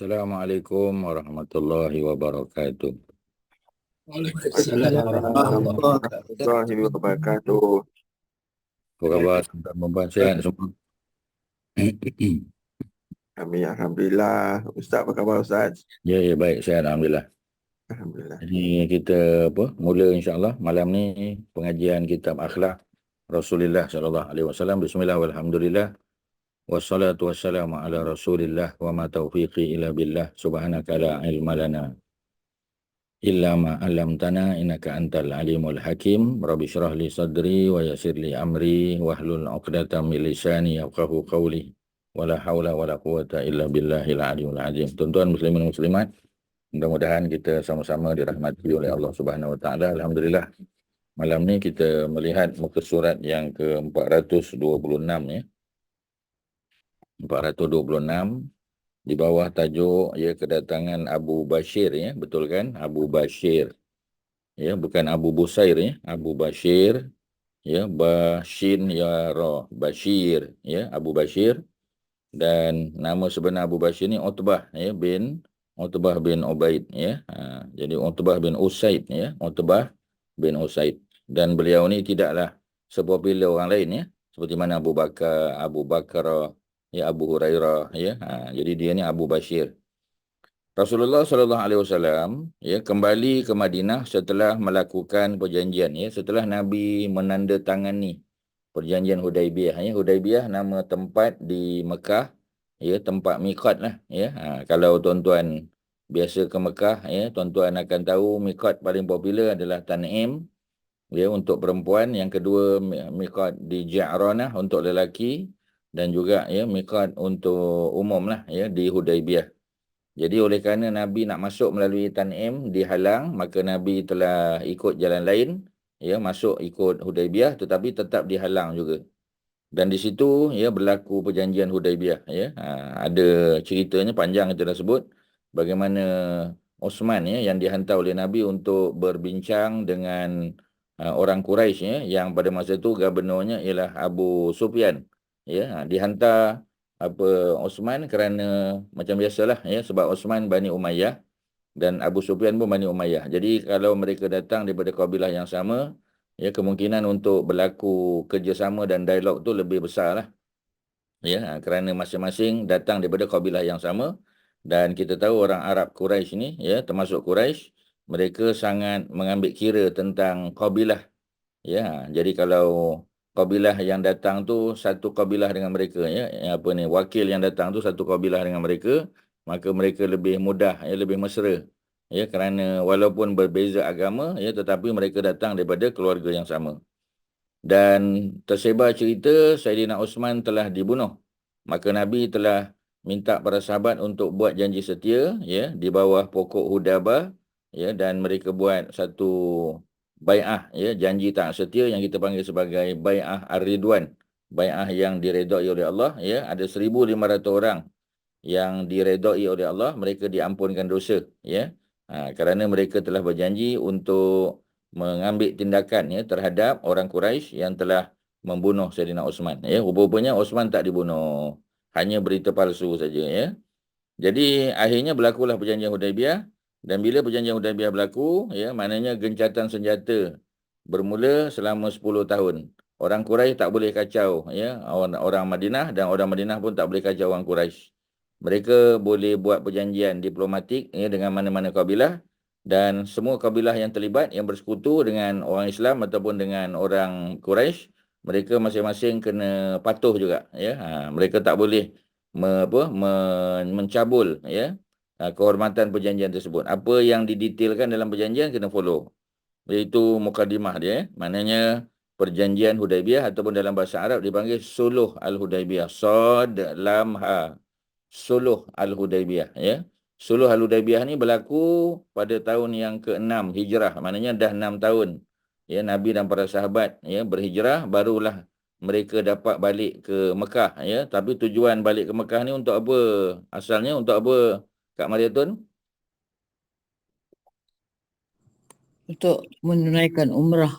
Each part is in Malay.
Assalamualaikum warahmatullahi wabarakatuh. Waalaikumsalam warahmatullahi wabarakatuh. warahmatullahi wabarakatuh. Apa khabar? Tuan-tuan sehat semua? Kami Alhamdulillah. Ustaz, apa khabar Ustaz? Ya, baik, sehat alhamdulillah. Alhamdulillah. Jadi kita mula insya-Allah malam ni pengajian kitab akhlak Rasulullah sallallahu alaihi wasallam. Bismillah walhamdulillah wassalatu wassalamu ala Rasulillah wa ma taufiqi illa billah subhanaka la ilma lana illa ma 'allamtana innaka antal alimul hakim. Rabbi shrah li sadri wa yassir li amri wahlul 'uqdatam min lisani yafqahu qawli. Wala haula wala quwata illa billahil aliyul azim. Tuan-tuan muslimin muslimat, mudah-mudahan kita sama-sama dirahmati oleh Allah Subhanahu wa taala. Alhamdulillah. Malam ni kita melihat muka surat yang ke-426 ya. 426 di bawah tajuk ya kedatangan Abu Bashir ya, betul kan? Abu Bashir. Ya, bukan Abu Busair ya, Abu Bashir ya, Bashin ya Ra, Bashir ya, Abu Bashir. Dan nama sebenar Abu Bashir ni Utbah ya bin Ubaid ya. Jadi Utbah bin Usaid ya, Utbah bin Usaid. Dan beliau ni tidaklah sepopular orang lain ya, seperti mana Abu Bakar ya, Abu Hurairah ya. Jadi dia ni Abu Bashir. Rasulullah sallallahu alaihi wasallam ya kembali ke Madinah setelah melakukan perjanjian ya, setelah Nabi menandatangani perjanjian Hudaibiyah ya. Hudaibiyah nama tempat di Mekah ya, tempat miqat lah ya. Kalau tuan-tuan biasa ke Mekah ya, tuan-tuan akan tahu miqat paling popular adalah Tan'im ya untuk perempuan, yang kedua miqat di Ja'ranah untuk lelaki, dan juga ya miqat untuk umum lah ya di Hudaibiyah. Jadi oleh kerana Nabi nak masuk melalui Tan'im dihalang, maka Nabi telah ikut jalan lain ya, masuk ikut Hudaibiyah tetapi tetap dihalang juga. Dan di situ ya berlaku perjanjian Hudaibiyah ya. Ada ceritanya panjang kita dah sebut bagaimana Osman ya yang dihantar oleh Nabi untuk berbincang dengan orang Quraisy ya, yang pada masa itu gubernurnya ialah Abu Sufyan ya. Dihantar Osman kerana macam biasalah ya, sebab Osman Bani Umayyah dan Abu Sufyan pun Bani Umayyah. Jadi kalau mereka datang daripada kabilah yang sama ya, kemungkinan untuk berlaku kerjasama dan dialog tu lebih besar lah ya, kerana masing-masing datang daripada kabilah yang sama. Dan kita tahu orang Arab Quraisy ni ya, termasuk Quraisy, mereka sangat mengambil kira tentang kabilah ya. Jadi kalau kabilah yang datang tu satu kabilah dengan mereka ya, wakil yang datang tu satu kabilah dengan mereka, maka mereka lebih mudah ya, lebih mesra ya, kerana walaupun berbeza agama ya, tetapi mereka datang daripada keluarga yang sama. Dan tersebar cerita Saidina Osman telah dibunuh, maka Nabi telah minta para sahabat untuk buat janji setia ya di bawah pokok Hudabah ya, dan mereka buat satu bai'ah ya, janji taat setia yang kita panggil sebagai bai'ah Ar-Ridwan, bai'ah yang diredai oleh Allah ya. Ada 1,500 orang yang diredai oleh Allah, mereka diampunkan dosa ya. Kerana mereka telah berjanji untuk mengambil tindakan ya terhadap orang Quraisy yang telah membunuh Saidina Osman ya. Rupanya Osman tak dibunuh, hanya berita palsu saja ya. Jadi akhirnya berlakulah perjanjian Hudaibiyah. Dan bila perjanjian Hudaibiyah berlaku ya, maknanya gencatan senjata bermula selama 10 tahun. Orang Quraisy tak boleh kacau ya orang Madinah, dan orang Madinah pun tak boleh kacau orang Quraisy. Mereka boleh buat perjanjian diplomatik ya dengan mana-mana kabilah, dan semua kabilah yang terlibat yang bersekutu dengan orang Islam ataupun dengan orang Quraisy, mereka masing-masing kena patuh juga ya. Mereka tak boleh mencabul ya kehormatan perjanjian tersebut. Apa yang didetailkan dalam perjanjian kena follow. Iaitu mukadimah dia, maknanya perjanjian Hudaibiyah, ataupun dalam bahasa Arab dipanggil Suluh Al-Hudaibiyah. Sad lam ha. Suluh Al-Hudaibiyah ya. Suluh Al-Hudaibiyah ni berlaku pada tahun yang ke-6 Hijrah. Maknanya dah 6 tahun ya Nabi dan para sahabat ya berhijrah, barulah mereka dapat balik ke Mekah ya. Tapi tujuan balik ke Mekah ni untuk apa? Asalnya untuk apa, Kak Mariatun? Untuk menunaikan umrah.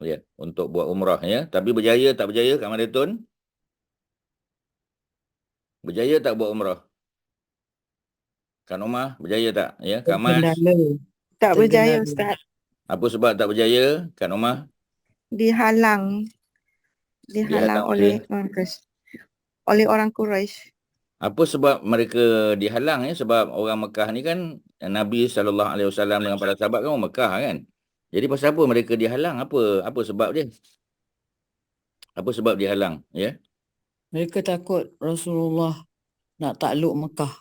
Ya, untuk buat umrah ya. Tapi berjaya tak berjaya, Kak Mariatun? Berjaya tak buat umrah? Kak Nomah berjaya tak? Ya, Kak Mas. Terkendala. Tak berjaya Terkendala. Ustaz. Apa sebab tak berjaya, Kak Nomah? Dihalang Dihalang oleh oleh oleh orang Quraisy. apa sebab mereka dihalang ya? Sebab orang Mekah ni kan Nabi SAW dengan para sahabat kan orang Mekah kan. Jadi pasal apa mereka dihalang? Apa sebab dia? Apa sebab dihalang ya? Mereka takut Rasulullah nak takluk Mekah.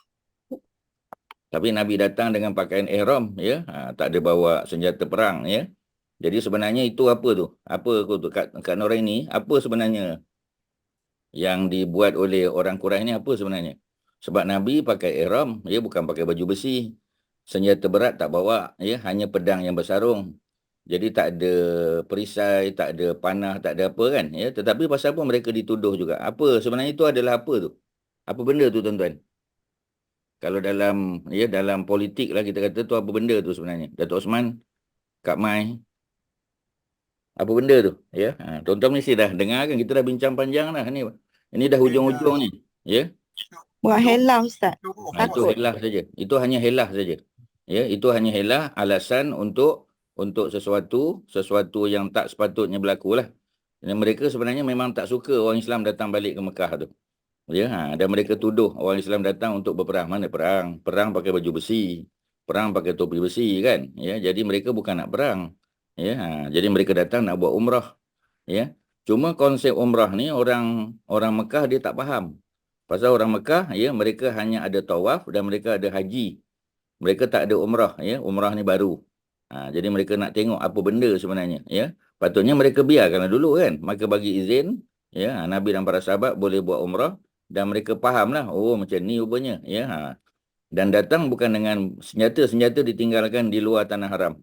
Tapi Nabi datang dengan pakaian ihram ya. Tak ada bawa senjata perang ya. Jadi sebenarnya itu apa tu? Apa tu Kak Noraini? Apa sebenarnya yang dibuat oleh orang Quraisy ni apa sebenarnya? Sebab Nabi pakai ihram, ya bukan pakai baju besi. Senjata berat tak bawa, ya hanya pedang yang bersarung. Jadi tak ada perisai, tak ada panah, tak ada apa kan, ya. Tetapi pasal apa mereka dituduh juga? Apa sebenarnya itu adalah apa tu? Apa benda tu tuan-tuan? Kalau dalam politik lah kita kata tu apa benda tu sebenarnya? Datuk Osman, Kak Mai, apa benda tu? Ya, tuan-tuan mesti dah dengar kan kita dah bincang panjang dah ni. Ini dah hujung-hujung ni, ya. Buat helah Ustaz. Itu Takut. helah saja. Itu hanya helah saja. Ya, itu hanya helah alasan untuk sesuatu yang tak sepatutnya berlaku lah. Dan mereka sebenarnya memang tak suka orang Islam datang balik ke Mekah tu. Ya, dan mereka tuduh orang Islam datang untuk berperang. Mana perang? Perang pakai baju besi. Perang pakai topi besi kan? Ya, jadi mereka bukan nak perang. Ya, jadi mereka datang nak buat umrah. Ya. Cuma konsep umrah ni orang orang Mekah dia tak faham. Pasal orang Mekah ya mereka hanya ada tawaf dan mereka ada haji. Mereka tak ada umrah ya. Umrah ni baru. Jadi mereka nak tengok apa benda sebenarnya ya. Patutnya mereka biarkanlah dulu kan. Maka bagi izin ya Nabi dan para sahabat boleh buat umrah dan mereka fahamlah oh macam ni rupanya ya. Dan datang bukan dengan senjata ditinggalkan di luar tanah haram.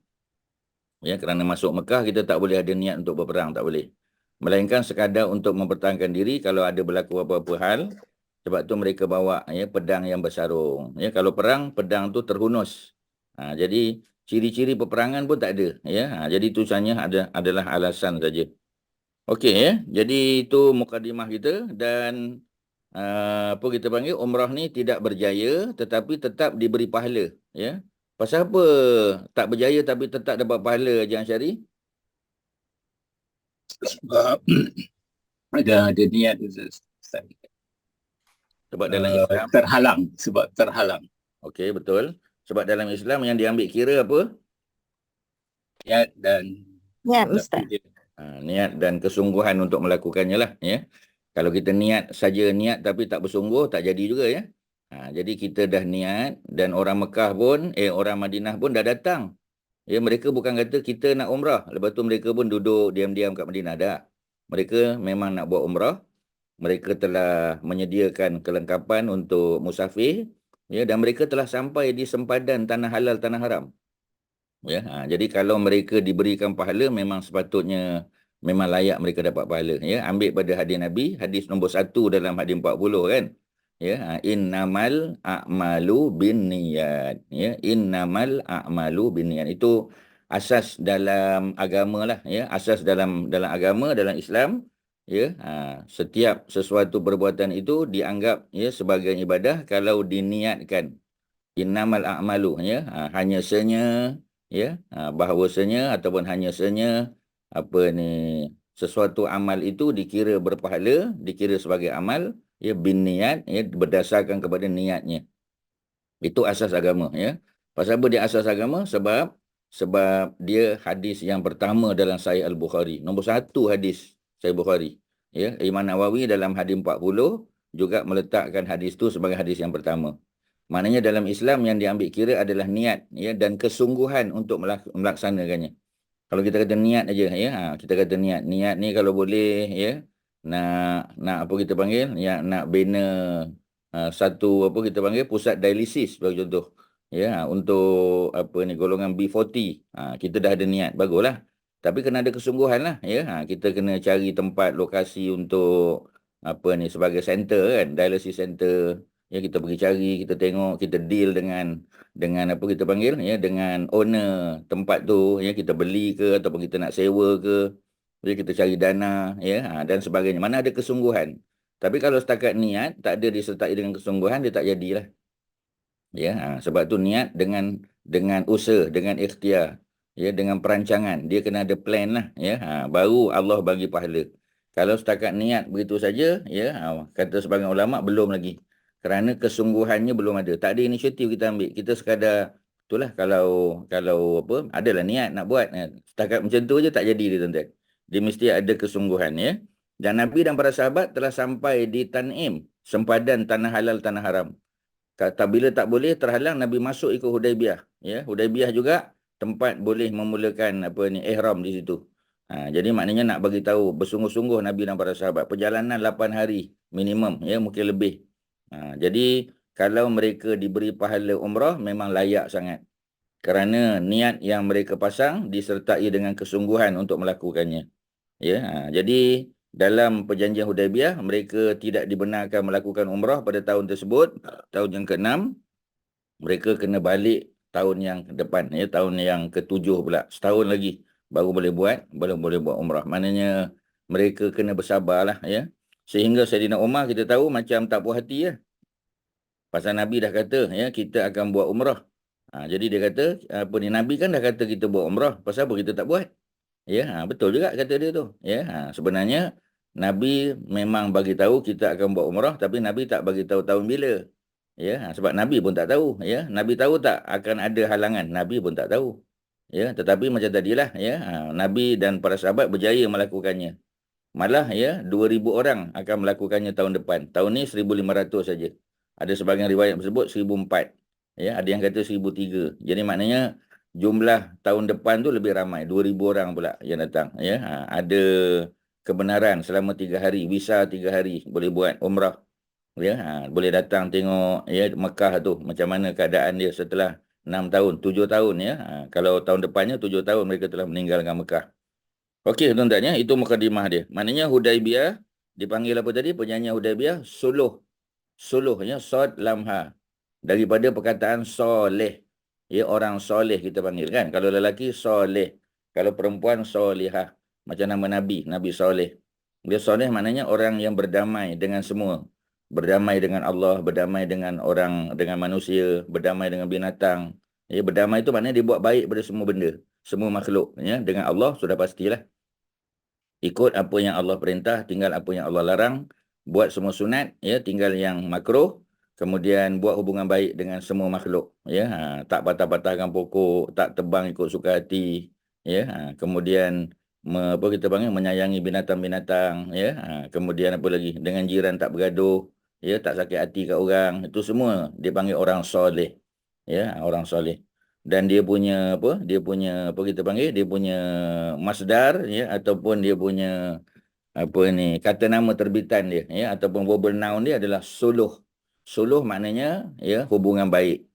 Ya, kerana masuk Mekah kita tak boleh ada niat untuk berperang, tak boleh. Melainkan sekadar untuk mempertahankan diri kalau ada berlaku apa-apa hal. Sebab tu mereka bawa ya pedang yang bersarung. Ya, kalau perang pedang tu terhunus. Jadi ciri-ciri peperangan pun tak ada. Ya, jadi itu hanya adalah alasan saja. Okey ya. Jadi itu mukadimah kita dan apa kita panggil umrah ni tidak berjaya tetapi tetap diberi pahala. Ya. Pasal apa tak berjaya tapi tetap dapat pahala Haji Syari? Sebab ada niat Ustaz. Sebab dalam Islam terhalang. okey betul. Sebab dalam Islam yang diambil kira apa? Niat dan Niat Ustaz. Niat dan kesungguhan untuk melakukannya lah ya. Kalau kita niat saja niat tapi tak bersungguh tak jadi juga ya. Jadi kita dah niat dan orang Mekah pun orang Madinah pun dah datang. Ya mereka bukan kata kita nak umrah. Lepas tu mereka pun duduk diam-diam kat Madinah dah. Mereka memang nak buat umrah. Mereka telah menyediakan kelengkapan untuk musafir ya dan mereka telah sampai di sempadan tanah halal tanah haram. Ya, jadi kalau mereka diberikan pahala memang sepatutnya memang layak mereka dapat pahala ya. Ambil pada hadis Nabi, hadis nombor 1 dalam hadis 40 kan. Ya, innamal a'malu binniyat. Ya, innamal a'malu binniyat. Itu asas dalam agama lah ya. Asas dalam agama dalam Islam ya. Setiap sesuatu perbuatan itu dianggap ya sebagai ibadah kalau diniatkan. Innamal a'malu ya. Hanya senya ya bahawasanya ataupun hanya senya apa ni sesuatu amal itu dikira berpahala dikira sebagai amal ya binniat ya berdasarkan kepada niatnya itu asas agama ya. Pasal apa dia asas agama? Sebab dia hadis yang pertama dalam Sahih Al-Bukhari, nombor 1 hadis Sahih Bukhari ya. Imam Nawawi dalam hadis 40 juga meletakkan hadis itu sebagai hadis yang pertama. Maknanya dalam Islam yang diambil kira adalah niat ya dan kesungguhan untuk melaksanakannya. Kalau kita kata niat aja ya, kita kata niat. Niat ni kalau boleh ya nak apa kita panggil ya nak bina satu apa kita panggil pusat dialisis bagi contoh. Ya, untuk apa ni golongan B40. Kita dah ada niat, baguslah. Tapi kena ada kesungguhan lah ya. Kita kena cari tempat lokasi untuk apa ni sebagai center kan, dialisis center. Ya kita pergi cari, kita tengok, kita deal dengan apa kita panggil ya dengan owner tempat tu ya kita beli ke ataupun kita nak sewa ke. Jadi kita cari dana ya dan sebagainya. Mana ada kesungguhan. Tapi kalau setakat niat tak ada disertai dengan kesungguhan dia tak jadilah. Ya, sebab tu niat dengan usaha, dengan ikhtiar, ya, dengan perancangan. Dia kena ada plan lah, ya. Baru Allah bagi pahala. Kalau setakat niat begitu saja, ya, kata sebagian ulama belum lagi. Kerana kesungguhannya belum ada. Tak ada inisiatif kita ambil. Kita sekadar itulah kalau apa, adalah niat nak buat. Setakat macam tu aja tak jadi dia, tuan-tuan. Dia mesti ada kesungguhan, ya. Dan Nabi dan para sahabat telah sampai di Tan'im, sempadan tanah halal tanah haram. Kata bila tak boleh terhalang, Nabi masuk ikut Hudaibiyah, ya. Hudaibiyah juga tempat boleh memulakan apa ni, ihram di situ. Jadi maknanya nak bagi tahu bersungguh-sungguh Nabi dan para sahabat, perjalanan 8 hari minimum, ya, mungkin lebih. Jadi kalau mereka diberi pahala umrah memang layak sangat, kerana niat yang mereka pasang disertai dengan kesungguhan untuk melakukannya, ya. Jadi dalam perjanjian Hudaibiyah mereka tidak dibenarkan melakukan umrah pada tahun tersebut, tahun yang ke-6. Mereka kena balik tahun yang depan, ya, tahun yang ke-7 pula, setahun lagi baru boleh buat umrah. Maknanya mereka kena bersabarlah, ya. Sehingga Saidina Umar kita tahu macam tak puas hati, ya. Pasal Nabi dah kata, ya, kita akan buat umrah. Jadi dia kata, apa ni, Nabi kan dah kata kita buat umrah, pasal apa kita tak buat? Ya, betul juga kata dia tu. Ya, sebenarnya Nabi memang bagi tahu kita akan buat umrah, tapi Nabi tak bagi tahu tahun bila. Ya, sebab Nabi pun tak tahu. Ya, Nabi tahu tak akan ada halangan? Nabi pun tak tahu. Ya, tetapi macam tadilah, ya, Nabi dan para sahabat berjaya melakukannya. Malah, ya, 2,000 orang akan melakukannya tahun depan. Tahun ni 1,500 saja. Ada sebagian riwayat tersebut 1,004. Ya, ada yang kata 1,003. Jadi maknanya jumlah tahun depan tu lebih ramai, 2,000 orang pula yang datang, ya. Ada kebenaran selama 3 hari, visa 3 hari boleh buat umrah, ya. Boleh datang tengok, ya, Mekah tu macam mana keadaan dia setelah 6 tahun, 7 tahun, ya. Kalau tahun depannya 7 tahun mereka telah meninggalkan Mekah. Okey, tuan-tuan, ya, itu mukadimah dia. Maknanya Hudaibiyah dipanggil apa tadi? Perjanjian Hudaibiyah suluh. Suluh, ya, sod lam ha. Daripada perkataan soleh. Ya, orang soleh kita panggil kan. Kalau lelaki soleh, kalau perempuan solihah. Macam nama Nabi, Nabi soleh. Dia soleh maknanya orang yang berdamai dengan semua. Berdamai dengan Allah, berdamai dengan orang, dengan manusia, berdamai dengan binatang. Ya, berdamai itu maknanya dia buat baik pada semua benda, semua makhluk, ya. Dengan Allah sudah pastilah. Ikut apa yang Allah perintah, tinggal apa yang Allah larang. Buat semua sunat, ya, tinggal yang makruh. Kemudian buat hubungan baik dengan semua makhluk, ya. Tak patah-patahkan pokok, tak tebang ikut suka hati, ya. Kemudian apa kita panggil, menyayangi binatang-binatang, ya. Kemudian apa lagi, dengan jiran tak bergaduh, ya, tak sakit hati kat orang. Itu semua dipanggil orang soleh, ya, orang soleh. Dan dia punya apa kita panggil, dia punya masdar, ya, ataupun dia punya apa ni, kata nama terbitan dia, ya, ataupun verbal noun dia adalah suluh. Suluh maknanya, ya, hubungan baik,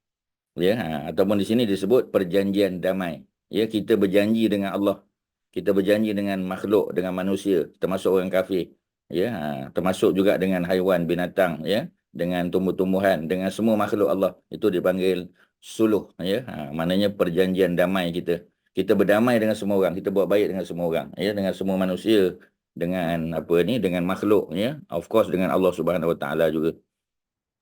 ya. Ataupun di sini disebut perjanjian damai, ya. Kita berjanji dengan Allah, kita berjanji dengan makhluk, dengan manusia, termasuk orang kafir, ya. Termasuk juga dengan haiwan, binatang, ya, dengan tumbuh-tumbuhan, dengan semua makhluk Allah. Itu dipanggil suluh, ya. Maknanya perjanjian damai kita. Kita berdamai dengan semua orang, kita buat baik dengan semua orang, ya, dengan semua manusia, dengan apa ni, dengan makhluk, ya. Of course dengan Allah Subhanahu Wa Taala juga.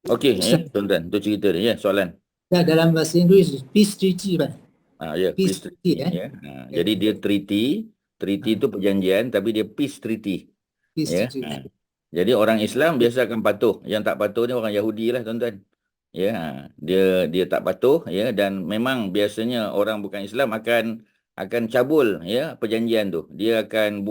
Okey, ya, Ustaz, tuan-tuan, tu cerita dia, ya, soalan. dalam bahasa Inggeris peace treaty kan? Ya, Peace peace treaty, treaty, ya. Jadi dia treaty itu perjanjian, tapi dia peace treaty, Peace ya. treaty. Jadi orang Islam biasa akan patuh, yang tak patuh ni orang Yahudi lah, tuan-tuan. Ya, dia tak patuh, ya, dan memang biasanya orang bukan Islam akan cabul, ya, perjanjian tu. Dia akan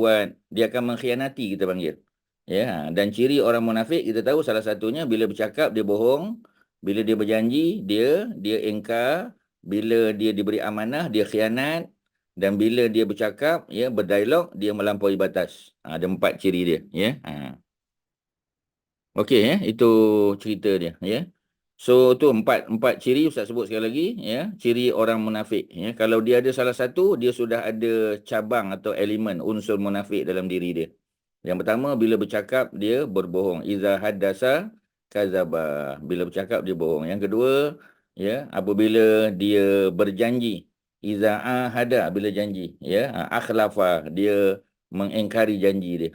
mengkhianati, kita panggil. Ya, dan ciri orang munafik kita tahu salah satunya bila bercakap dia bohong, bila dia berjanji dia ingkar, bila dia diberi amanah dia khianat, dan bila dia bercakap, ya, berdialog dia melampaui batas. Ada 4 ciri dia, ya. Okey, ya, itu cerita dia, ya. So tu empat ciri Ustaz sebut sekali lagi, ya, ciri orang munafik, ya. Kalau dia ada salah satu, dia sudah ada cabang atau elemen unsur munafik dalam diri dia. Yang pertama, bila bercakap dia berbohong. Iza haddasa kazaba. Bila bercakap dia bohong. Yang kedua, ya, apabila dia berjanji. Iza ahada, bila janji, ya, akhlafa, dia mengingkari janji dia.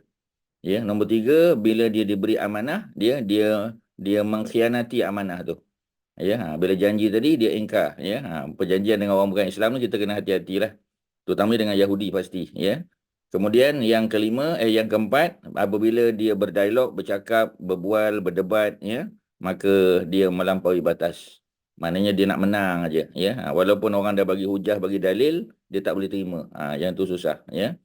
Ya, nombor 3, bila dia diberi amanah, dia mengkhianati amanah tu. Ya, bila janji tadi dia ingkar. Ya, perjanjian dengan orang bukan Islam ni kita kena hati-hatilah. Terutama dengan Yahudi pasti. Ya. Kemudian yang keempat, apabila dia berdialog, bercakap, berbual, berdebat, ya, maka dia melampaui batas. Maknanya dia nak menang aja. Ya, walaupun orang dah bagi hujah, bagi dalil, dia tak boleh terima. Yang tu susah. Ya.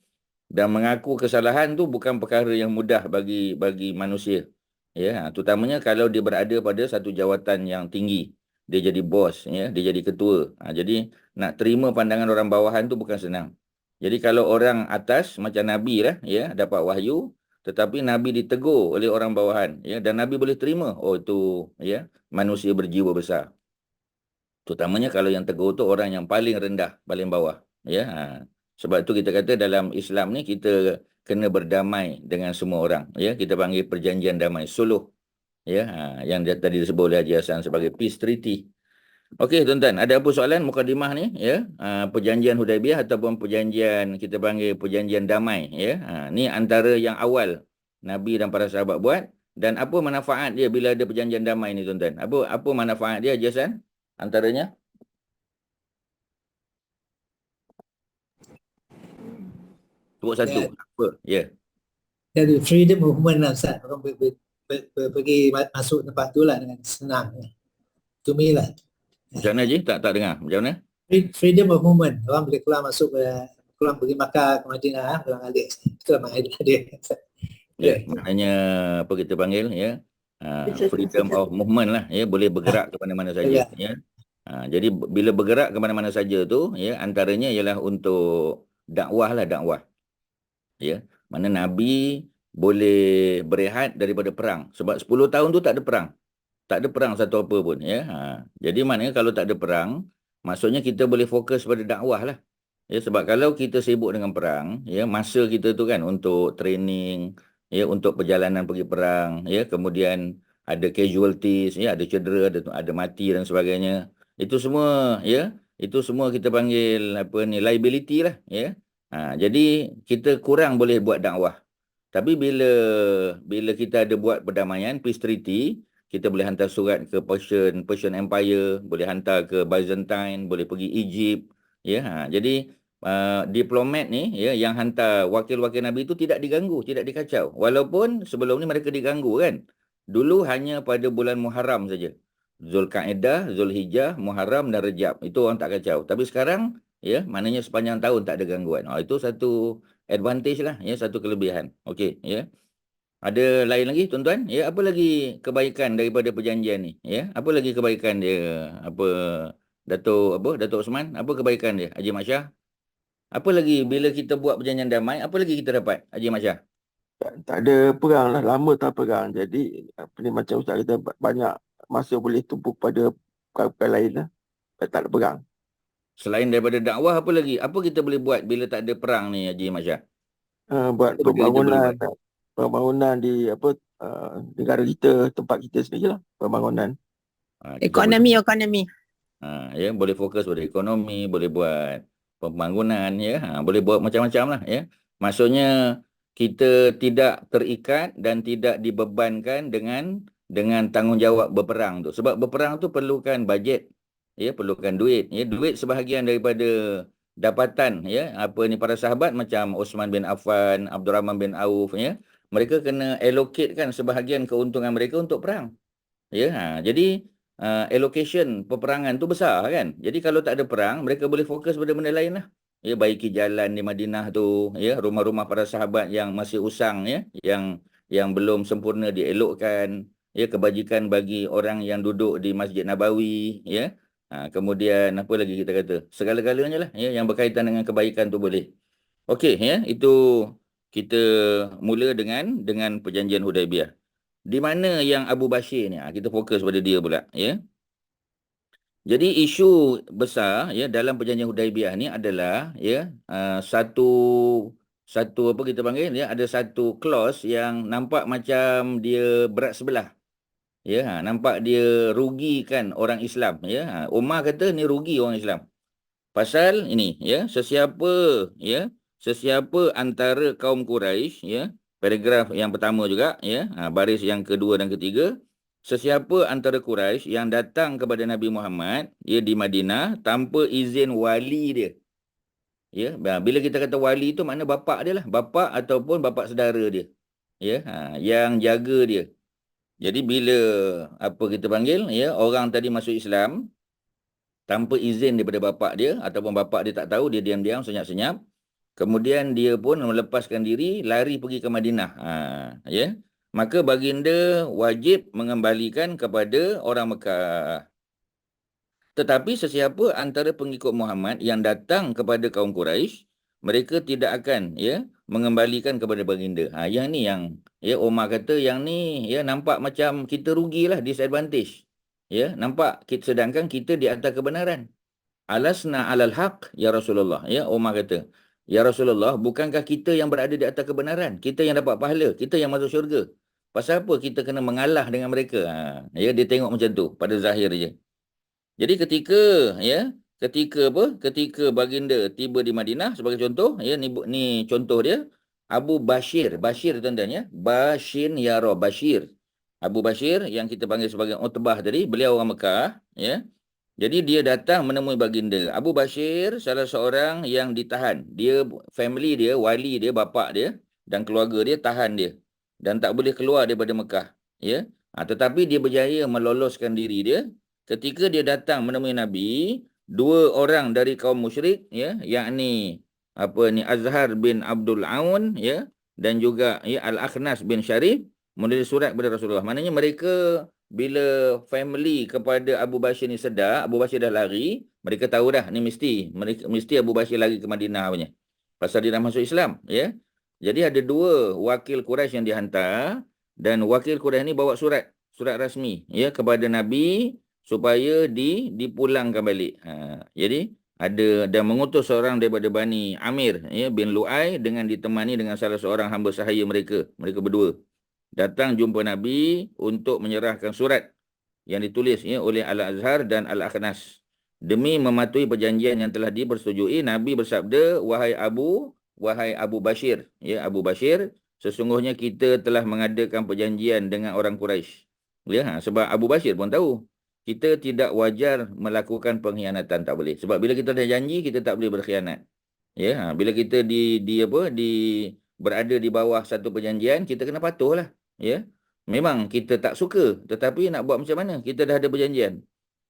Dan mengaku kesalahan tu bukan perkara yang mudah bagi manusia. Ya, terutamanya kalau dia berada pada satu jawatan yang tinggi. Dia jadi bos, ya, dia jadi ketua. Jadi nak terima pandangan orang bawahan tu bukan senang. Jadi kalau orang atas macam Nabi lah, ya, dapat wahyu, tetapi Nabi ditegur oleh orang bawahan, ya, dan Nabi boleh terima. Oh, itu, ya, manusia berjiwa besar. Terutamanya kalau yang tegur tu orang yang paling rendah, paling bawah. Ya, sebab itu kita kata dalam Islam ni kita kena berdamai dengan semua orang. Ya, kita panggil perjanjian damai, suluh. Ya, yang tadi disebut oleh Haji Hassan sebagai peace treaty. Okey, tuan-tuan, ada apa soalan mukadimah ni? Ya, perjanjian Hudaibiyah ataupun perjanjian kita panggil perjanjian damai. Ya, ni antara yang awal Nabi dan para sahabat buat. Dan apa manfaat dia bila ada perjanjian damai ni, tuan-tuan? Apa manfaat dia, Haji Hassan? Antaranya? Sebut satu. Apa? Ya. Jadi freedom movement lah Ustaz. Orang pergi masuk tempat tu lah dengan senang. To me lah. Macam mana, Haji? Tak dengar. Macam mana? Freedom of movement. Orang boleh keluar masuk keluar pergi Makkah ke Madinah, pulang alik. Itulah makna dia. Ya, maknanya apa kita panggil, ya, freedom of movement lah, ya, boleh bergerak ke mana-mana saja. Ya. Jadi bila bergerak ke mana-mana saja tu, ya, antaranya ialah untuk dakwah lah, dakwah. Ya, mana Nabi boleh berehat daripada perang sebab 10 tahun tu tak ada perang. Tak ada perang satu apa pun, ya. Jadi maknanya kalau tak ada perang, maksudnya kita boleh fokus pada dakwah lah. Ya, sebab kalau kita sibuk dengan perang, ya, masa kita tu kan untuk training, ya, untuk perjalanan pergi perang, ya, kemudian ada casualties, ya, ada cedera, ada mati dan sebagainya. Itu semua, ya, itu semua kita panggil apa ni, liability lah, ya. Jadi kita kurang boleh buat dakwah. Tapi bila kita ada buat perdamaian, peace treaty, kita boleh hantar surat ke Persian Empire, boleh hantar ke Byzantine, boleh pergi Egypt, ya. Jadi diplomat ni, ya, yang hantar wakil-wakil Nabi itu tidak diganggu, tidak dikacau. Walaupun sebelum ni mereka diganggu kan. Dulu hanya pada bulan Muharram saja. Zulkaidah, Zulhijjah, Muharram dan Rejab. Itu orang tak kacau. Tapi sekarang, ya, maknanya sepanjang tahun tak ada gangguan. Itu satu advantage lah, ya, satu kelebihan. Okey, ya. Ada lain lagi, tuan-tuan? Ya, apa lagi kebaikan daripada perjanjian ni? Ya, apa lagi kebaikan dia? Apa Datuk Osman? Apa kebaikan dia? Haji Mak Syah? Apa lagi bila kita buat perjanjian damai, apa lagi kita dapat, Haji Mak Syah? Tak ada perang lah, lama tak perang. Jadi apa ni, macam Ustaz kata, banyak masa boleh tumpu pada perkara lain lah. Tak ada perang. Selain daripada dakwah, apa lagi? Apa kita boleh buat bila tak ada perang ni, Haji Mak Syah? Buat Apa kita boleh pembangunan di negara kita, tempat kita sendiri lah. Pembangunan. Ekonomi. Ya, boleh fokus pada ekonomi, boleh buat pembangunan, ya, boleh buat macam-macam lah, ya. Maksudnya kita tidak terikat dan tidak dibebankan dengan tanggungjawab berperang tu. Sebab berperang tu perlukan bajet, ya, perlukan duit, ya. Duit sebahagian daripada dapatan, ya, apa ni, para sahabat macam Osman bin Affan, Abdul Rahman bin Auf, ya. Mereka kena allocatekan sebahagian keuntungan mereka untuk perang. Ya, jadi allocation peperangan tu besar kan. Jadi kalau tak ada perang, mereka boleh fokus pada benda lain lah. Ya, baiki jalan di Madinah tu, ya, rumah-rumah para sahabat yang masih usang, ya, yang belum sempurna dielokkan, ya, kebajikan bagi orang yang duduk di Masjid Nabawi, ya. Kemudian apa lagi kita kata? Segala-galanya lah, ya, yang berkaitan dengan kebaikan tu boleh. Okey, ya, itu kita mula dengan perjanjian Hudaibiyah. Di mana yang Abu Bashir ni, kita fokus pada dia pula, ya. Jadi isu besar, ya, dalam perjanjian Hudaibiyah ni adalah, ya, satu apa kita panggil, ya, ada satu clause yang nampak macam dia berat sebelah. Ya, nampak dia rugikan orang Islam, ya. Umar kata ni rugi orang Islam. Pasal ini, ya, sesiapa antara kaum Quraisy, ya, paragraf yang pertama juga, ya, baris yang kedua dan ketiga, sesiapa antara Quraisy yang datang kepada Nabi Muhammad di Madinah tanpa izin wali dia. Ya, bila kita kata wali itu makna bapa dia lah, bapa ataupun bapa saudara dia. Ya, yang jaga dia. Jadi bila kita panggil orang tadi masuk Islam tanpa izin daripada bapa dia ataupun bapa dia tak tahu, dia diam-diam senyap-senyap. Kemudian dia pun melepaskan diri lari pergi ke Madinah. Ya. Maka baginda wajib mengembalikan kepada orang Mekah. Tetapi sesiapa antara pengikut Muhammad yang datang kepada kaum Quraisy, mereka tidak akan mengembalikan kepada baginda. Yang ni yang Omar kata yang ni nampak macam kita rugilah, disadvantage. Nampak sedangkan kita di atas kebenaran. Alasna alal haq ya Rasulullah. Omar kata, ya Rasulullah, bukankah kita yang berada di atas kebenaran? Kita yang dapat pahala, kita yang masuk syurga. Pasal apa kita kena mengalah dengan mereka? Dia tengok macam tu pada zahir je. Jadi ketika baginda tiba di Madinah sebagai contoh, ni contoh dia, Abu Bashir tuan-tuan ya. Bashin Yara Bashir. Abu Bashir yang kita panggil sebagai Utbah tadi, beliau orang Mekah, ya. Jadi dia datang menemui baginda. Abu Bashir salah seorang yang ditahan. Dia family dia, wali dia, bapa dia dan keluarga dia tahan dia dan tak boleh keluar daripada Mekah, ya. Tetapi dia berjaya meloloskan diri dia. Ketika dia datang menemui Nabi, dua orang dari kaum musyrik, yakni Azhar bin Abdul Aun, dan juga Al-Akhnas bin Syarif menulis surat kepada Rasulullah. Maknanya mereka bila family kepada Abu Bashir ni sedar, Abu Bashir dah lari, mereka tahu dah ni mesti Abu Bashir lari ke Madinah punya. Pasal dia dah masuk Islam, ya. Jadi ada dua wakil Quraisy yang dihantar dan wakil Quraisy ni bawa surat rasmi kepada Nabi supaya dipulangkan balik. Jadi ada dan mengutus seorang daripada Bani Amir bin Lu'ay dengan ditemani dengan salah seorang hamba sahaya mereka berdua. Datang jumpa Nabi untuk menyerahkan surat yang ditulis oleh Al-Azhar dan Al-Akhnas. Demi mematuhi perjanjian yang telah dipersetujui, Nabi bersabda, wahai Abu Bashir, Abu Bashir, sesungguhnya kita telah mengadakan perjanjian dengan orang Quraisy. Sebab Abu Bashir pun tahu kita tidak wajar melakukan pengkhianatan, tak boleh. Sebab bila kita dah janji, kita tak boleh berkhianat. Bila kita berada di bawah satu perjanjian, kita kena patuhlah. Memang kita tak suka, tetapi nak buat macam mana? Kita dah ada perjanjian.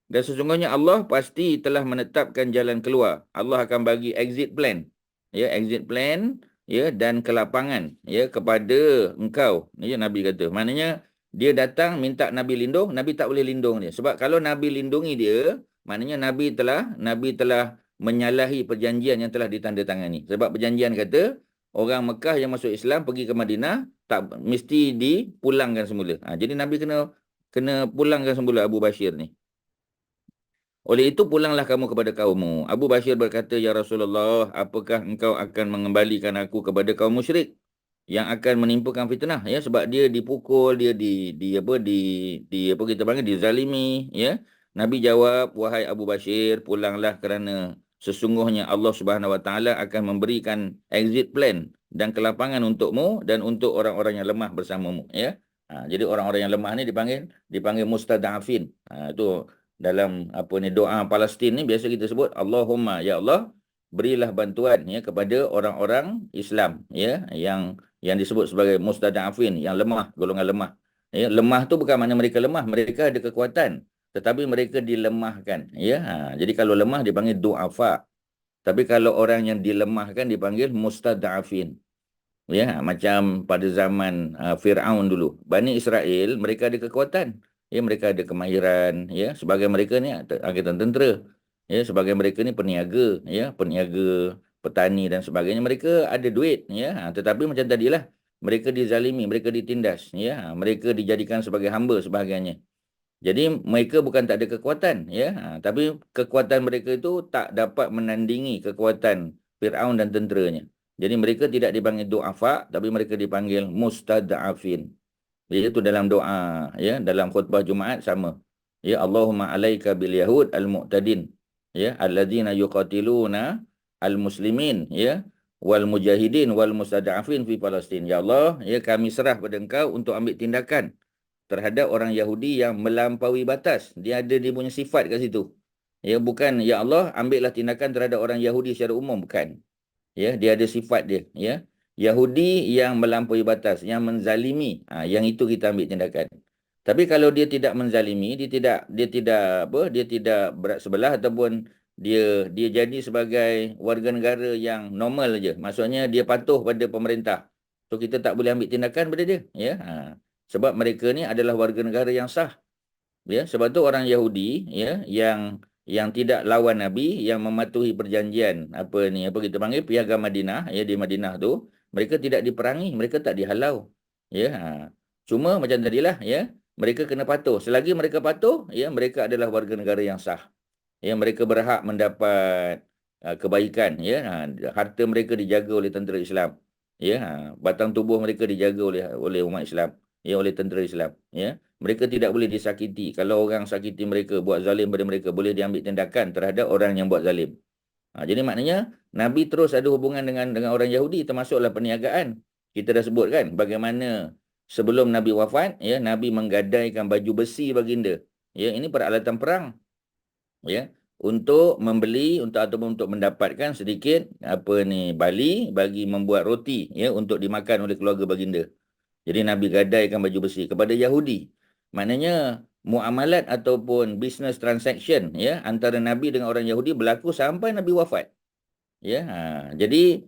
Dan sesungguhnya Allah pasti telah menetapkan jalan keluar. Allah akan bagi exit plan. Exit plan dan kelapangan kepada engkau. Nabi kata. Maknanya dia datang minta Nabi lindung, Nabi tak boleh lindung dia. Sebab kalau Nabi lindungi dia, maknanya Nabi telah menyalahi perjanjian yang telah ditandatangani. Sebab perjanjian kata, orang Mekah yang masuk Islam pergi ke Madinah, tak mesti dipulangkan semula. Jadi Nabi kena pulangkan semula Abu Bashir ni. Oleh itu pulanglah kamu kepada kaummu. Abu Bashir berkata, ya Rasulullah, apakah engkau akan mengembalikan aku kepada kaum musyrik yang akan menimpakan fitnah, sebab dia dipukul, dia kita panggil dizalimi, Nabi jawab, wahai Abu Bashir, pulanglah kerana sesungguhnya Allah Subhanahu Wa Taala akan memberikan exit plan dan kelapangan untukmu dan untuk orang-orang yang lemah bersamamu, jadi orang-orang yang lemah ni dipanggil mustada'afin. Itu dalam doa Palestin ni biasa kita sebut Allahumma ya Allah berilah bantuan kepada orang-orang Islam yang disebut sebagai mustada'afin, yang lemah, golongan lemah. Lemah tu bukan makna mereka lemah, mereka ada kekuatan, tetapi mereka dilemahkan. Jadi kalau lemah dipanggil du'afa. Tapi kalau orang yang dilemahkan dipanggil mustada'afin. Macam pada zaman Fir'aun dulu. Bani Israel, mereka ada kekuatan. Mereka ada kemahiran. Sebagai mereka ni angkatan tentera. Sebagai mereka ni peniaga. Peniaga, petani dan sebagainya, mereka ada duit, tetapi macam tadilah, mereka dizalimi, mereka ditindas, mereka dijadikan sebagai hamba sebahagiannya. Jadi mereka bukan tak ada kekuatan, tapi kekuatan mereka itu tak dapat menandingi kekuatan Fir'aun dan tenteranya. Jadi mereka tidak dipanggil du'afa, tapi mereka dipanggil mustada'afin. Itu dalam doa, dalam khutbah Jumaat sama. Allahumma alaika bil yahud al-mu'tadin, alladzina yuqatiluna al-muslimin, wal mujahidin wal mustada'afin fi Palestin. Ya Allah, kami serah pada engkau untuk ambil tindakan terhadap orang Yahudi yang melampaui batas. Dia ada dia punya sifat kat situ. Ya, bukan ya Allah ambillah tindakan terhadap orang Yahudi secara umum, bukan. Ya, dia ada sifat dia, ya. Yahudi yang melampaui batas, yang menzalimi, yang itu kita ambil tindakan. Tapi kalau dia tidak menzalimi, dia tidak berat sebelah ataupun dia jadi sebagai warga negara yang normal je. Maksudnya dia patuh pada pemerintah. So kita tak boleh ambil tindakan pada dia, ya. Sebab mereka ni adalah warga negara yang sah. Ya, sebab tu orang Yahudi, ya, yang tidak lawan Nabi, yang mematuhi perjanjian apa kita panggil piagam Madinah, ya, di Madinah tu, mereka tidak diperangi, mereka tak dihalau. Ya, cuma macam tadilah, ya, mereka kena patuh. Selagi mereka patuh, ya, mereka adalah warga negara yang sah. Ya, mereka berhak mendapat kebaikan, ya. Harta mereka dijaga oleh tentera Islam. Ya, batang tubuh mereka dijaga oleh umat Islam, ya, oleh tentera Islam, ya. Mereka tidak boleh disakiti. Kalau orang sakiti mereka, buat zalim pada mereka, boleh diambil tindakan terhadap orang yang buat zalim. Jadi maknanya Nabi terus ada hubungan dengan orang Yahudi, termasuklah perniagaan. Kita dah sebut kan bagaimana sebelum Nabi wafat, ya, Nabi menggadaikan baju besi baginda. Ya, ini peralatan perang. Ya, untuk membeli ataupun untuk mendapatkan sedikit bali bagi membuat roti, ya, untuk dimakan oleh keluarga baginda. Jadi Nabi gadaikan baju besi kepada Yahudi. Maknanya muamalat ataupun business transaction, ya, antara Nabi dengan orang Yahudi berlaku sampai Nabi wafat. Ya, jadi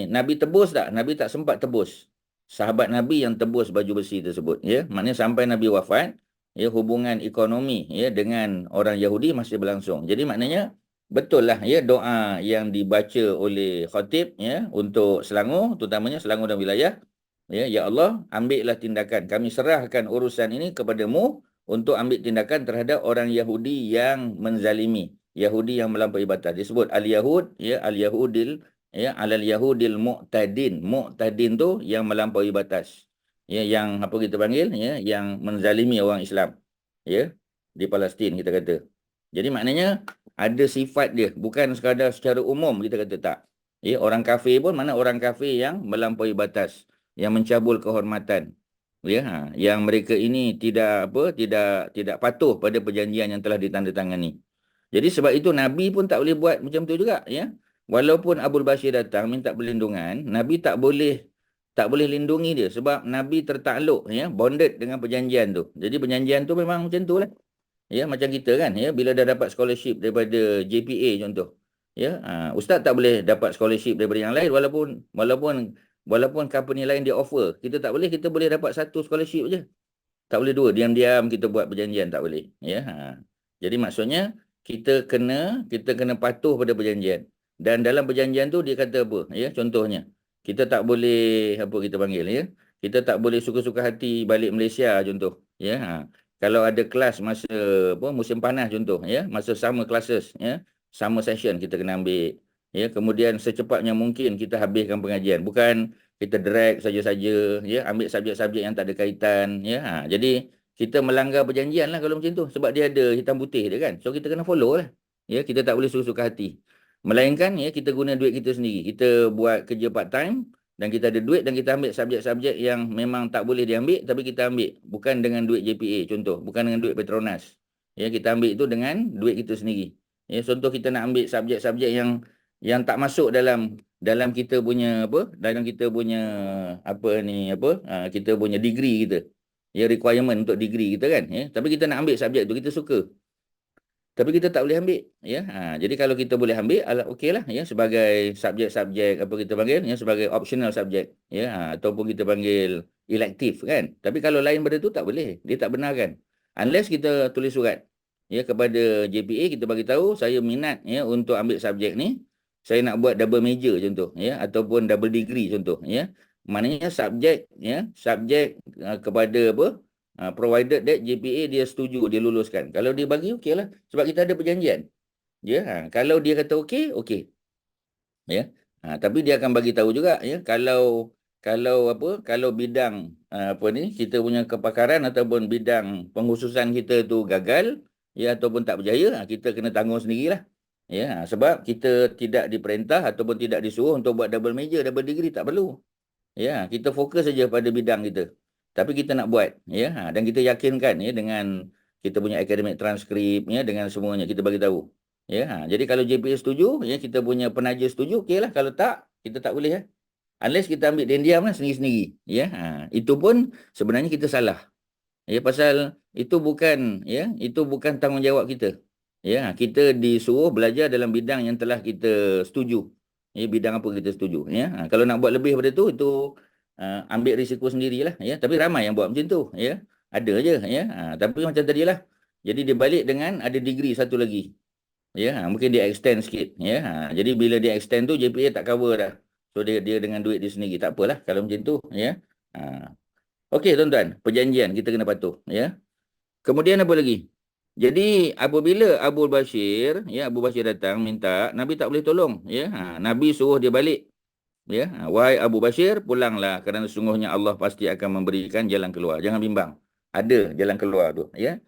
Nabi tebus tak? Nabi tak sempat tebus. Sahabat Nabi yang tebus baju besi tersebut, ya. Maknanya sampai Nabi wafat, ya, hubungan ekonomi, ya, dengan orang Yahudi masih berlangsung. Jadi maknanya betul lah, ya, doa yang dibaca oleh khatib, ya, untuk Selangor, terutamanya Selangor dan wilayah. Ya Allah, ambillah tindakan. Kami serahkan urusan ini kepadamu untuk ambil tindakan terhadap orang Yahudi yang menzalimi, Yahudi yang melampaui batas. Disebut al-Yahud, ya, al-Yahudil, ya, alal-Yahudil mu'tadin. Mu'tadin tu yang melampaui batas. Ya, yang kita panggil, ya, yang menzalimi orang Islam. Ya, di Palestin kita kata. Jadi maknanya ada sifat dia, bukan sekadar secara umum kita kata tak. Ya, orang kafir pun mana orang kafir yang melampaui batas, yang mencabul kehormatan, ya, yang mereka ini tidak patuh pada perjanjian yang telah ditandatangani. Jadi sebab itu Nabi pun tak boleh buat macam tu juga, ya. Walaupun Abu Bashir datang minta perlindungan, Nabi tak boleh lindungi dia sebab Nabi tertakluk, ya, bonded dengan perjanjian tu. Jadi perjanjian tu memang macam tu lah. Ya, macam kita kan, ya, bila dah dapat scholarship daripada JPA contoh, ya, ustaz tak boleh dapat scholarship daripada yang lain walaupun company lain dia offer. Kita tak boleh, kita boleh dapat satu scholarship je. Tak boleh dua, diam-diam kita buat perjanjian, tak boleh, ya. Jadi maksudnya kita kena patuh pada perjanjian. Dan dalam perjanjian tu dia kata apa, ya, contohnya kita tak boleh kita panggil, ya, kita tak boleh suka-suka hati balik Malaysia contoh, ya. Kalau ada kelas masa musim panas contoh, ya, masa summer classes, ya, summer session kita kena ambil. Ya, kemudian secepatnya mungkin kita habiskan pengajian. Bukan kita drag saja-saja, ya, ambil subjek-subjek yang tak ada kaitan, ya. Jadi kita melanggar perjanjian lah kalau macam tu. Sebab dia ada hitam putih dia kan. So kita kena follow lah. Ya, kita tak boleh suka-suka hati. Melainkan, ya, kita guna duit kita sendiri. Kita buat kerja part time dan kita ada duit dan kita ambil subjek-subjek yang memang tak boleh diambil tapi kita ambil. Bukan dengan duit JPA contoh. Bukan dengan duit Petronas. Ya, kita ambil itu dengan duit kita sendiri. Ya, contoh kita nak ambil subjek-subjek yang tak masuk dalam kita punya kita punya degree kita, ya, requirement untuk degree kita kan, ya, tapi kita nak ambil subjek tu, kita suka tapi kita tak boleh ambil, ya. Jadi kalau kita boleh ambil, okeylah, ya, sebagai subjek-subjek kita panggil, ya, sebagai optional subjek, ya, ataupun kita panggil elective kan. Tapi kalau lain benda tu tak boleh, dia tak benarkan unless kita tulis surat, ya, kepada JPA, kita bagi tahu saya minat, ya, untuk ambil subjek ni. Saya nak buat double major contoh, ya, ataupun double degree contoh, ya. Maknanya subjek, ya, kepada provided that JPA dia setuju, dia luluskan. Kalau dia bagi, okeylah, sebab kita ada perjanjian. Ya, kalau dia kata okey. Ya. Tapi dia akan bagi tahu juga, ya, kalau bidang kita punya kepakaran ataupun bidang pengkhususan kita tu gagal, ya, ataupun tak berjaya, kita kena tanggung sendirilah. Ya, sebab kita tidak diperintah ataupun tidak disuruh untuk buat double major, double degree, tak perlu. Ya, kita fokus saja pada bidang kita. tapi kita nak buat, ya. Dan kita yakinkan, ya, dengan kita punya akademik transkrip, ya, dengan semuanya kita bagi tahu, ya. Jadi kalau JPA setuju, ya, kita punya penaja setuju, okeylah. Kalau tak, kita tak boleh, ya. Unless kita ambil diam-diam lah, sendiri-sendiri, ya. Itu pun sebenarnya kita salah, ya, pasal itu bukan, ya, itu bukan tanggungjawab kita, ya. Kita disuruh belajar dalam bidang yang telah kita setuju, ya, bidang apa kita setuju, ya. Kalau nak buat lebih daripada itu ambil risiko sendirilah, ya. Tapi ramai yang buat macam tu, ya. Ada je, ya. Tapi macam tadilah, jadi dia balik dengan ada degree satu lagi, ya. Mungkin dia extend sikit, ya. Jadi bila dia extend tu JPA tak cover dah, so dia dengan duit dia sendiri, tak apalah kalau macam tu, ya. Okey tuan-tuan, perjanjian kita kena patuh, ya. Kemudian apa lagi? Jadi apabila Abu Bashir, ya, Abu Bashir datang minta, Nabi tak boleh tolong, ya. Nabi suruh dia balik, ya. Wahai Abu Bashir, pulanglah kerana sungguhnya Allah pasti akan memberikan jalan keluar. Jangan bimbang. Ada jalan keluar tu, ya.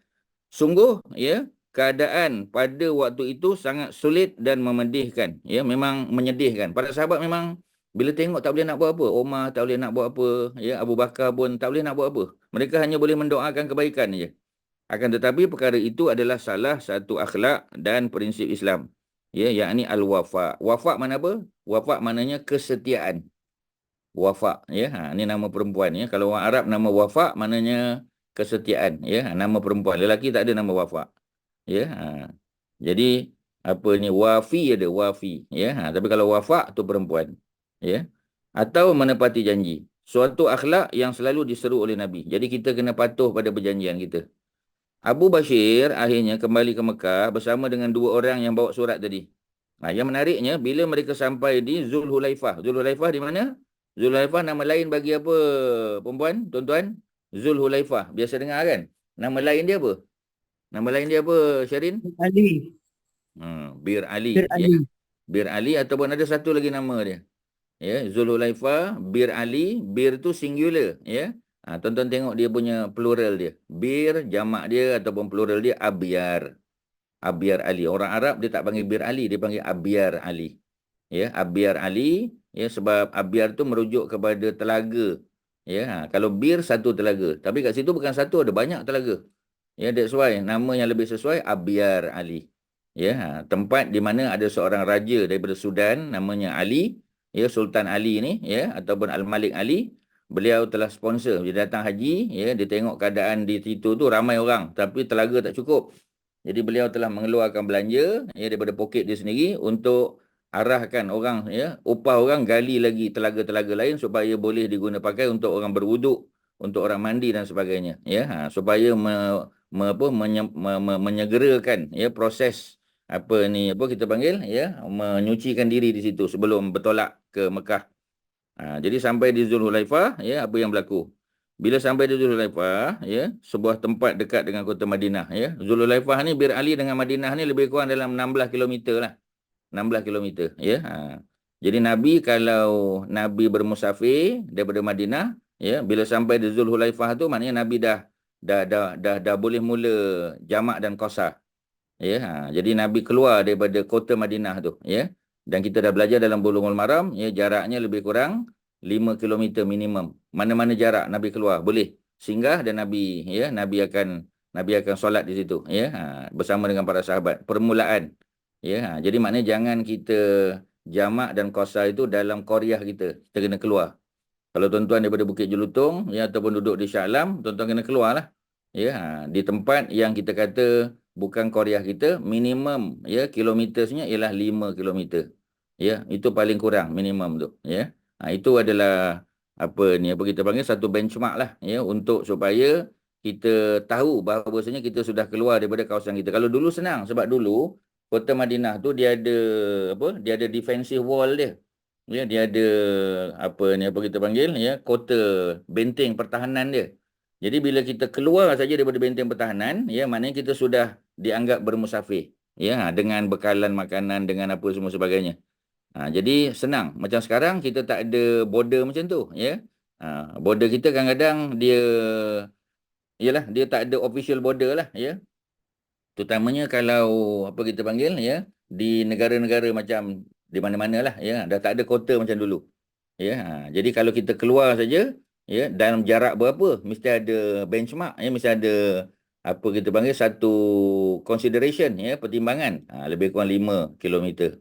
Sungguh, ya, keadaan pada waktu itu sangat sulit dan memedihkan, ya, memang menyedihkan. Para sahabat memang bila tengok tak boleh nak buat apa. Umar tak boleh nak buat apa, ya, Abu Bakar pun tak boleh nak buat apa. Mereka hanya boleh mendoakan kebaikan saja. Akan tetapi perkara itu adalah salah satu akhlak dan prinsip Islam, ya, yakni al-wafa. Wafa mana apa? Wafa maknanya kesetiaan. Wafa, ya. Ini nama perempuan, ya. Kalau orang Arab nama wafa maknanya kesetiaan, ya. Nama perempuan. Lelaki tak ada nama wafa, ya. Jadi apa ni, wafi ada, wafi, ya. Tapi kalau wafa tu perempuan, ya. Atau menepati janji. Suatu akhlak yang selalu diseru oleh Nabi. Jadi kita kena patuh pada perjanjian kita. Abu Bashir akhirnya kembali ke Mekah bersama dengan dua orang yang bawa surat tadi. Yang menariknya, bila mereka sampai di Zulhulaifah. Zulhulaifah di mana? Zulhulaifah nama lain bagi apa, perempuan, tuan-tuan? Zulhulaifah. Biasa dengar kan? Nama lain dia apa? Nama lain dia apa, Syarin? Ali. Bir Ali. Bir Ya. Ali. Bir Ali ataupun ada satu lagi nama dia. Ya, Zulhulaifah, Bir Ali, Bir tu singular, ya. Tuan-tuan tengok dia punya plural dia. Bir, jamak dia ataupun plural dia Abyar. Abyar Ali. Orang Arab dia tak panggil Bir Ali, dia panggil Abyar Ali. Ya, Abyar Ali, ya, sebab Abyar tu merujuk kepada telaga. Ya, kalau Bir satu telaga, tapi kat situ bukan satu, ada banyak telaga. Ya, that's why nama yang lebih sesuai Abyar Ali. Ya, tempat di mana ada seorang raja daripada Sudan namanya Ali, ya, Sultan Ali ni, ya, ataupun Al-Malik Ali. Beliau telah sponsor, dia datang haji, ya, dia tengok keadaan di situ tu ramai orang tapi telaga tak cukup. Jadi beliau telah mengeluarkan belanja, ya, daripada poket dia sendiri untuk arahkan orang, ya, upah orang gali lagi telaga-telaga lain supaya boleh diguna pakai untuk orang berwuduk, untuk orang mandi dan sebagainya, ya. Supaya menyegerakan, ya, proses apa ni, apa kita panggil, ya, menyucikan diri di situ sebelum bertolak ke Mekah. Jadi sampai di Zulhulaifah, ya, apa yang berlaku? Bila sampai di Zulhulaifah, ya, sebuah tempat dekat dengan kota Madinah, ya. Zulhulaifah ni, Bir Ali dengan Madinah ni lebih kurang dalam 16 km lah. 16 km, ya. Jadi Nabi, kalau Nabi bermusafir daripada Madinah, ya, bila sampai di Zulhulaifah tu maknanya Nabi dah boleh mula jamak dan qasar. Ya, jadi Nabi keluar daripada kota Madinah tu, ya. Dan kita dah belajar dalam Bulughul Maram, ya, jaraknya lebih kurang 5 km minimum. Mana-mana jarak Nabi keluar boleh singgah dan Nabi, ya, Nabi akan solat di situ, ya, bersama dengan para sahabat. Permulaan, ya. Jadi maknanya jangan kita jamak dan qasar itu dalam qaryah kita. Kita kena keluar. Kalau tuan-tuan daripada Bukit Jelutong, ya, ataupun duduk di Shah Alam, tuan-tuan kena keluarlah, ya, di tempat yang kita kata bukan qaryah kita, minimum, ya, kilometersnya ialah 5 km. Ya, itu paling kurang minimum tu, ya. Itu adalah apa kita panggil satu benchmark lah, ya, untuk supaya kita tahu bahawasanya kita sudah keluar daripada kawasan kita. Kalau dulu senang, sebab dulu kota Madinah tu dia ada defensive wall dia. Ya, dia ada apa kita panggil, ya, kota benteng pertahanan dia. Jadi bila kita keluar saja daripada benteng pertahanan, ya, maknanya kita sudah dianggap bermusafir, ya, dengan bekalan makanan, dengan apa semua sebagainya. Jadi senang. Macam sekarang kita tak ada border macam tu, ya. Border kita kadang-kadang dia tak ada official border lah, ya. Terutamanya kalau apa kita panggil, ya, di negara-negara macam di mana-mana lah, ya, dah tak ada kota macam dulu. Ya, jadi kalau kita keluar saja, ya, dalam jarak berapa, mesti ada benchmark, ya, mesti ada apa kita panggil satu consideration, ya, pertimbangan. Lebih kurang 5 kilometer.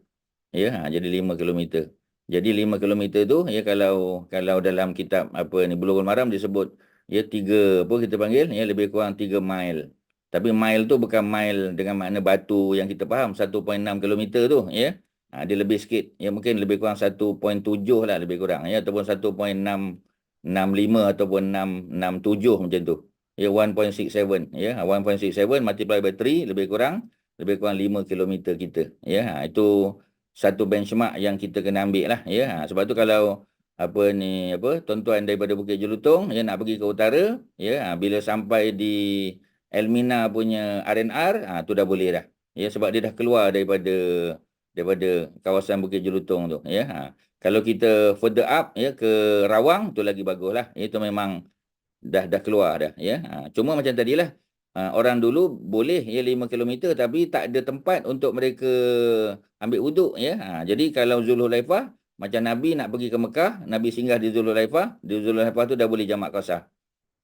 Ya, jadi 5 kilometer. Jadi 5 kilometer tu, ya, kalau dalam kitab apa ni Bulughul Maram disebut, ya, 3 apa kita panggil, ya, lebih kurang 3 mile. Tapi mile tu bukan mile dengan makna batu yang kita faham, 1.6 kilometer tu, ya. Dia lebih sikit, ya, mungkin lebih kurang 1.7 lah lebih kurang, ya, ataupun 1.665 ataupun 667 macam tu. Ya, 1.67, ya, 1.67 multiply by 3 lebih kurang 5 kilometer kita, ya. Itu satu benchmark yang kita kena ambil lah, ya. Sebab tu kalau tuan-tuan daripada Bukit Jelutong, ya, nak pergi ke utara, ya, bila sampai di Elmina punya R&R, tu dah boleh dah, ya, sebab dia dah keluar daripada kawasan Bukit Jelutong tu, ya. Kalau kita further up, ya, ke Rawang, tu lagi bagus lah, itu memang dah keluar dah, ya. Cuma macam tadilah, orang dulu boleh, ya, 5 kilometer tapi tak ada tempat untuk mereka ambil wuduk, ya. Jadi kalau Zulhulaifah, macam Nabi nak pergi ke Mekah, Nabi singgah di Zulhulaifah tu dah boleh jamak qasar.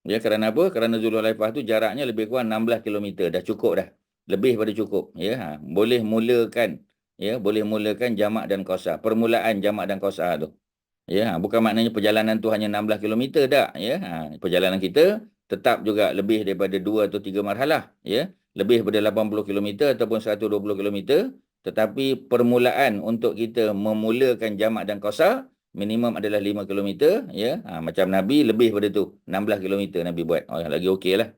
Ya, kerana apa? Kerana Zulhulaifah tu jaraknya lebih kurang 16 kilometer, dah cukup dah. Lebih pada cukup, ya. Boleh mulakan jamak dan qasar. Permulaan jamak dan qasar tu. Ya, bukan maknanya perjalanan tu hanya 16 kilometer tak, ya. Perjalanan kita tetap juga lebih daripada 2 atau 3 marhalah, ya. Lebih daripada 80 kilometer ataupun 120 kilometer, tetapi permulaan untuk kita memulakan jamak dan qasar minimum adalah 5 kilometer, ya. Macam Nabi lebih daripada tu, 16 kilometer Nabi buat. Lagi okeylah.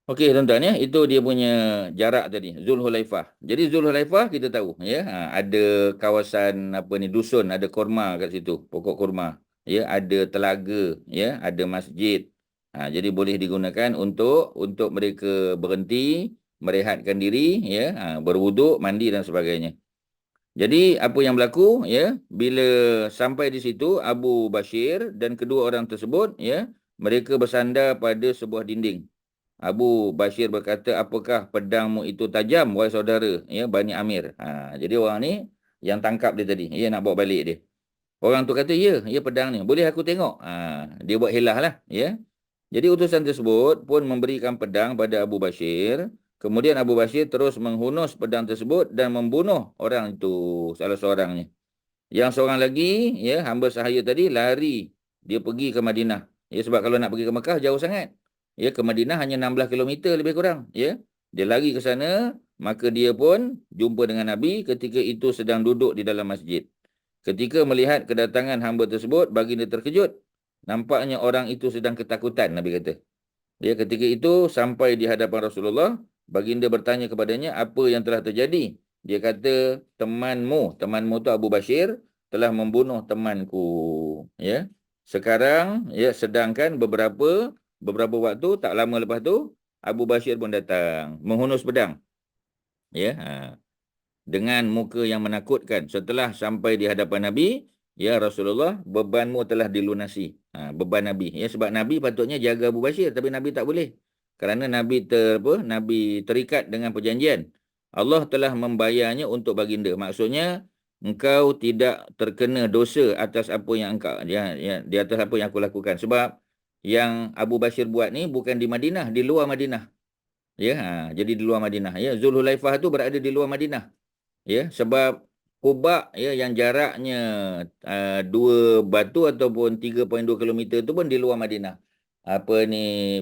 Okey tuan-tuan, ya, itu dia punya jarak tadi, Zulhulaifah. Jadi Zulhulaifah kita tahu, ya, ada kawasan apa ni dusun, ada kurma kat situ, pokok kurma. Ya, ada telaga, ya, ada masjid. Jadi boleh digunakan untuk mereka berhenti, merehatkan diri, ya, berwuduk, mandi dan sebagainya. Jadi apa yang berlaku, ya, bila sampai di situ Abu Bashir dan kedua orang tersebut, ya, mereka bersandar pada sebuah dinding. Abu Bashir berkata, apakah pedangmu itu tajam, wahai saudara, ya, Bani Amir. Jadi orang ni yang tangkap dia tadi, ya, nak bawa balik dia. Orang tu kata, ya, pedang ni, boleh aku tengok? Dia buat hilah lah, ya. Jadi utusan tersebut pun memberikan pedang pada Abu Bashir. Kemudian Abu Bashir terus menghunus pedang tersebut dan membunuh orang itu, salah seorangnya. Yang seorang lagi, ya, hamba sahaya tadi lari, dia pergi ke Madinah. Ya, sebab kalau nak pergi ke Mekah jauh sangat. Ya, ke Madinah hanya 16 km lebih kurang, ya. Dia lari ke sana, maka dia pun jumpa dengan Nabi ketika itu sedang duduk di dalam masjid. Ketika melihat kedatangan hamba tersebut, baginda terkejut. Nampaknya orang itu sedang ketakutan, Nabi kata. Ya, ketika itu sampai di hadapan Rasulullah, baginda bertanya kepadanya apa yang telah terjadi. Dia kata, temanmu tu Abu Bashir telah membunuh temanku, ya. Sekarang, ya, sedangkan beberapa waktu, tak lama lepas tu, Abu Bashir pun datang, menghunus pedang, ya, dengan muka yang menakutkan. Setelah sampai di hadapan Nabi, ya Rasulullah, bebanmu telah dilunasi. Beban Nabi, ya, sebab Nabi patutnya jaga Abu Bashir, tapi Nabi tak boleh. Kerana Nabi terikat dengan perjanjian. Allah telah membayarnya untuk baginda. Maksudnya, engkau tidak terkena dosa atas apa yang engkau, ya, di atas apa yang aku lakukan. Sebab yang Abu Bashir buat ni bukan di Madinah, di luar Madinah. Ya, jadi di luar Madinah. Ya, Zulhulaifah tu berada di luar Madinah. Ya, sebab Quba, ya, yang jaraknya 2 batu ataupun 3.2 km tu pun di luar Madinah.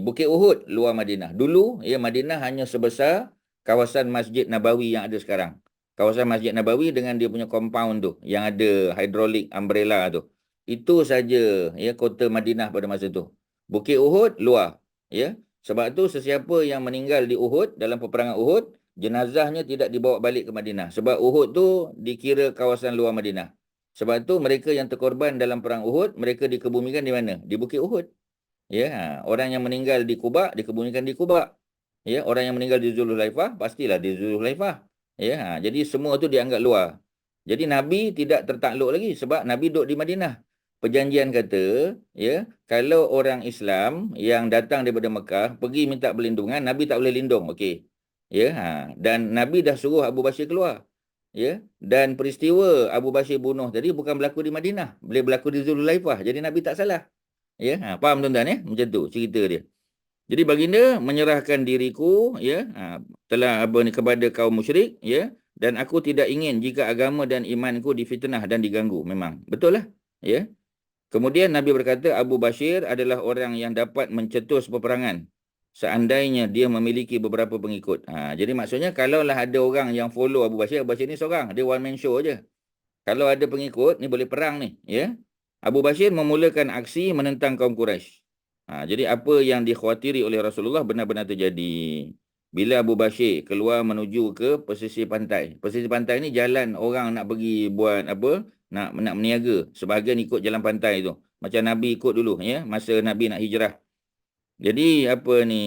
Bukit Uhud luar Madinah. Dulu, ya, Madinah hanya sebesar kawasan Masjid Nabawi yang ada sekarang. Kawasan Masjid Nabawi dengan dia punya compound tu yang ada hydraulic umbrella tu. Itu saja, ya, kota Madinah pada masa tu. Bukit Uhud luar, ya. Sebab tu sesiapa yang meninggal di Uhud dalam peperangan Uhud, jenazahnya tidak dibawa balik ke Madinah. Sebab Uhud tu dikira kawasan luar Madinah. Sebab tu mereka yang terkorban dalam perang Uhud, mereka dikebumikan di mana? Di Bukit Uhud. Ya, orang yang meninggal di Quba dikebumikan di Quba. Ya, orang yang meninggal di Zulhulaifah pastilah di Zulhulaifah. Ya, jadi semua tu dianggap luar. Jadi Nabi tidak tertakluk lagi sebab Nabi duduk di Madinah. Perjanjian kata, ya, kalau orang Islam yang datang daripada Mekah pergi minta perlindungan, Nabi tak boleh lindung. Okey. Ya, dan Nabi dah suruh Abu Bashir keluar. Ya, dan peristiwa Abu Bashir bunuh tadi bukan berlaku di Madinah, boleh berlaku di Zulhulaifah. Jadi Nabi tak salah. Ya, faham tuan-tuan ya? Macam tu cerita dia. Jadi baginda menyerahkan diriku ya telah apa ni kepada kaum musyrik ya, dan aku tidak ingin jika agama dan imanku difitnah dan diganggu. Memang betul lah ya. Kemudian Nabi berkata Abu Bashir adalah orang yang dapat mencetus peperangan seandainya dia memiliki beberapa pengikut. Jadi maksudnya kalaulah ada orang yang follow Abu Bashir ni seorang, dia one man show aje. Kalau ada pengikut ni boleh perang ni ya. Abu Bashir memulakan aksi menentang kaum Quraisy. Jadi apa yang dikhawatiri oleh Rasulullah benar-benar terjadi. Bila Abu Bashir keluar menuju ke pesisir pantai. Pesisir pantai ni jalan orang nak pergi buat apa? Nak meniaga. Sebahagian ikut jalan pantai tu. Macam Nabi ikut dulu ya, masa Nabi nak hijrah. Jadi apa ni?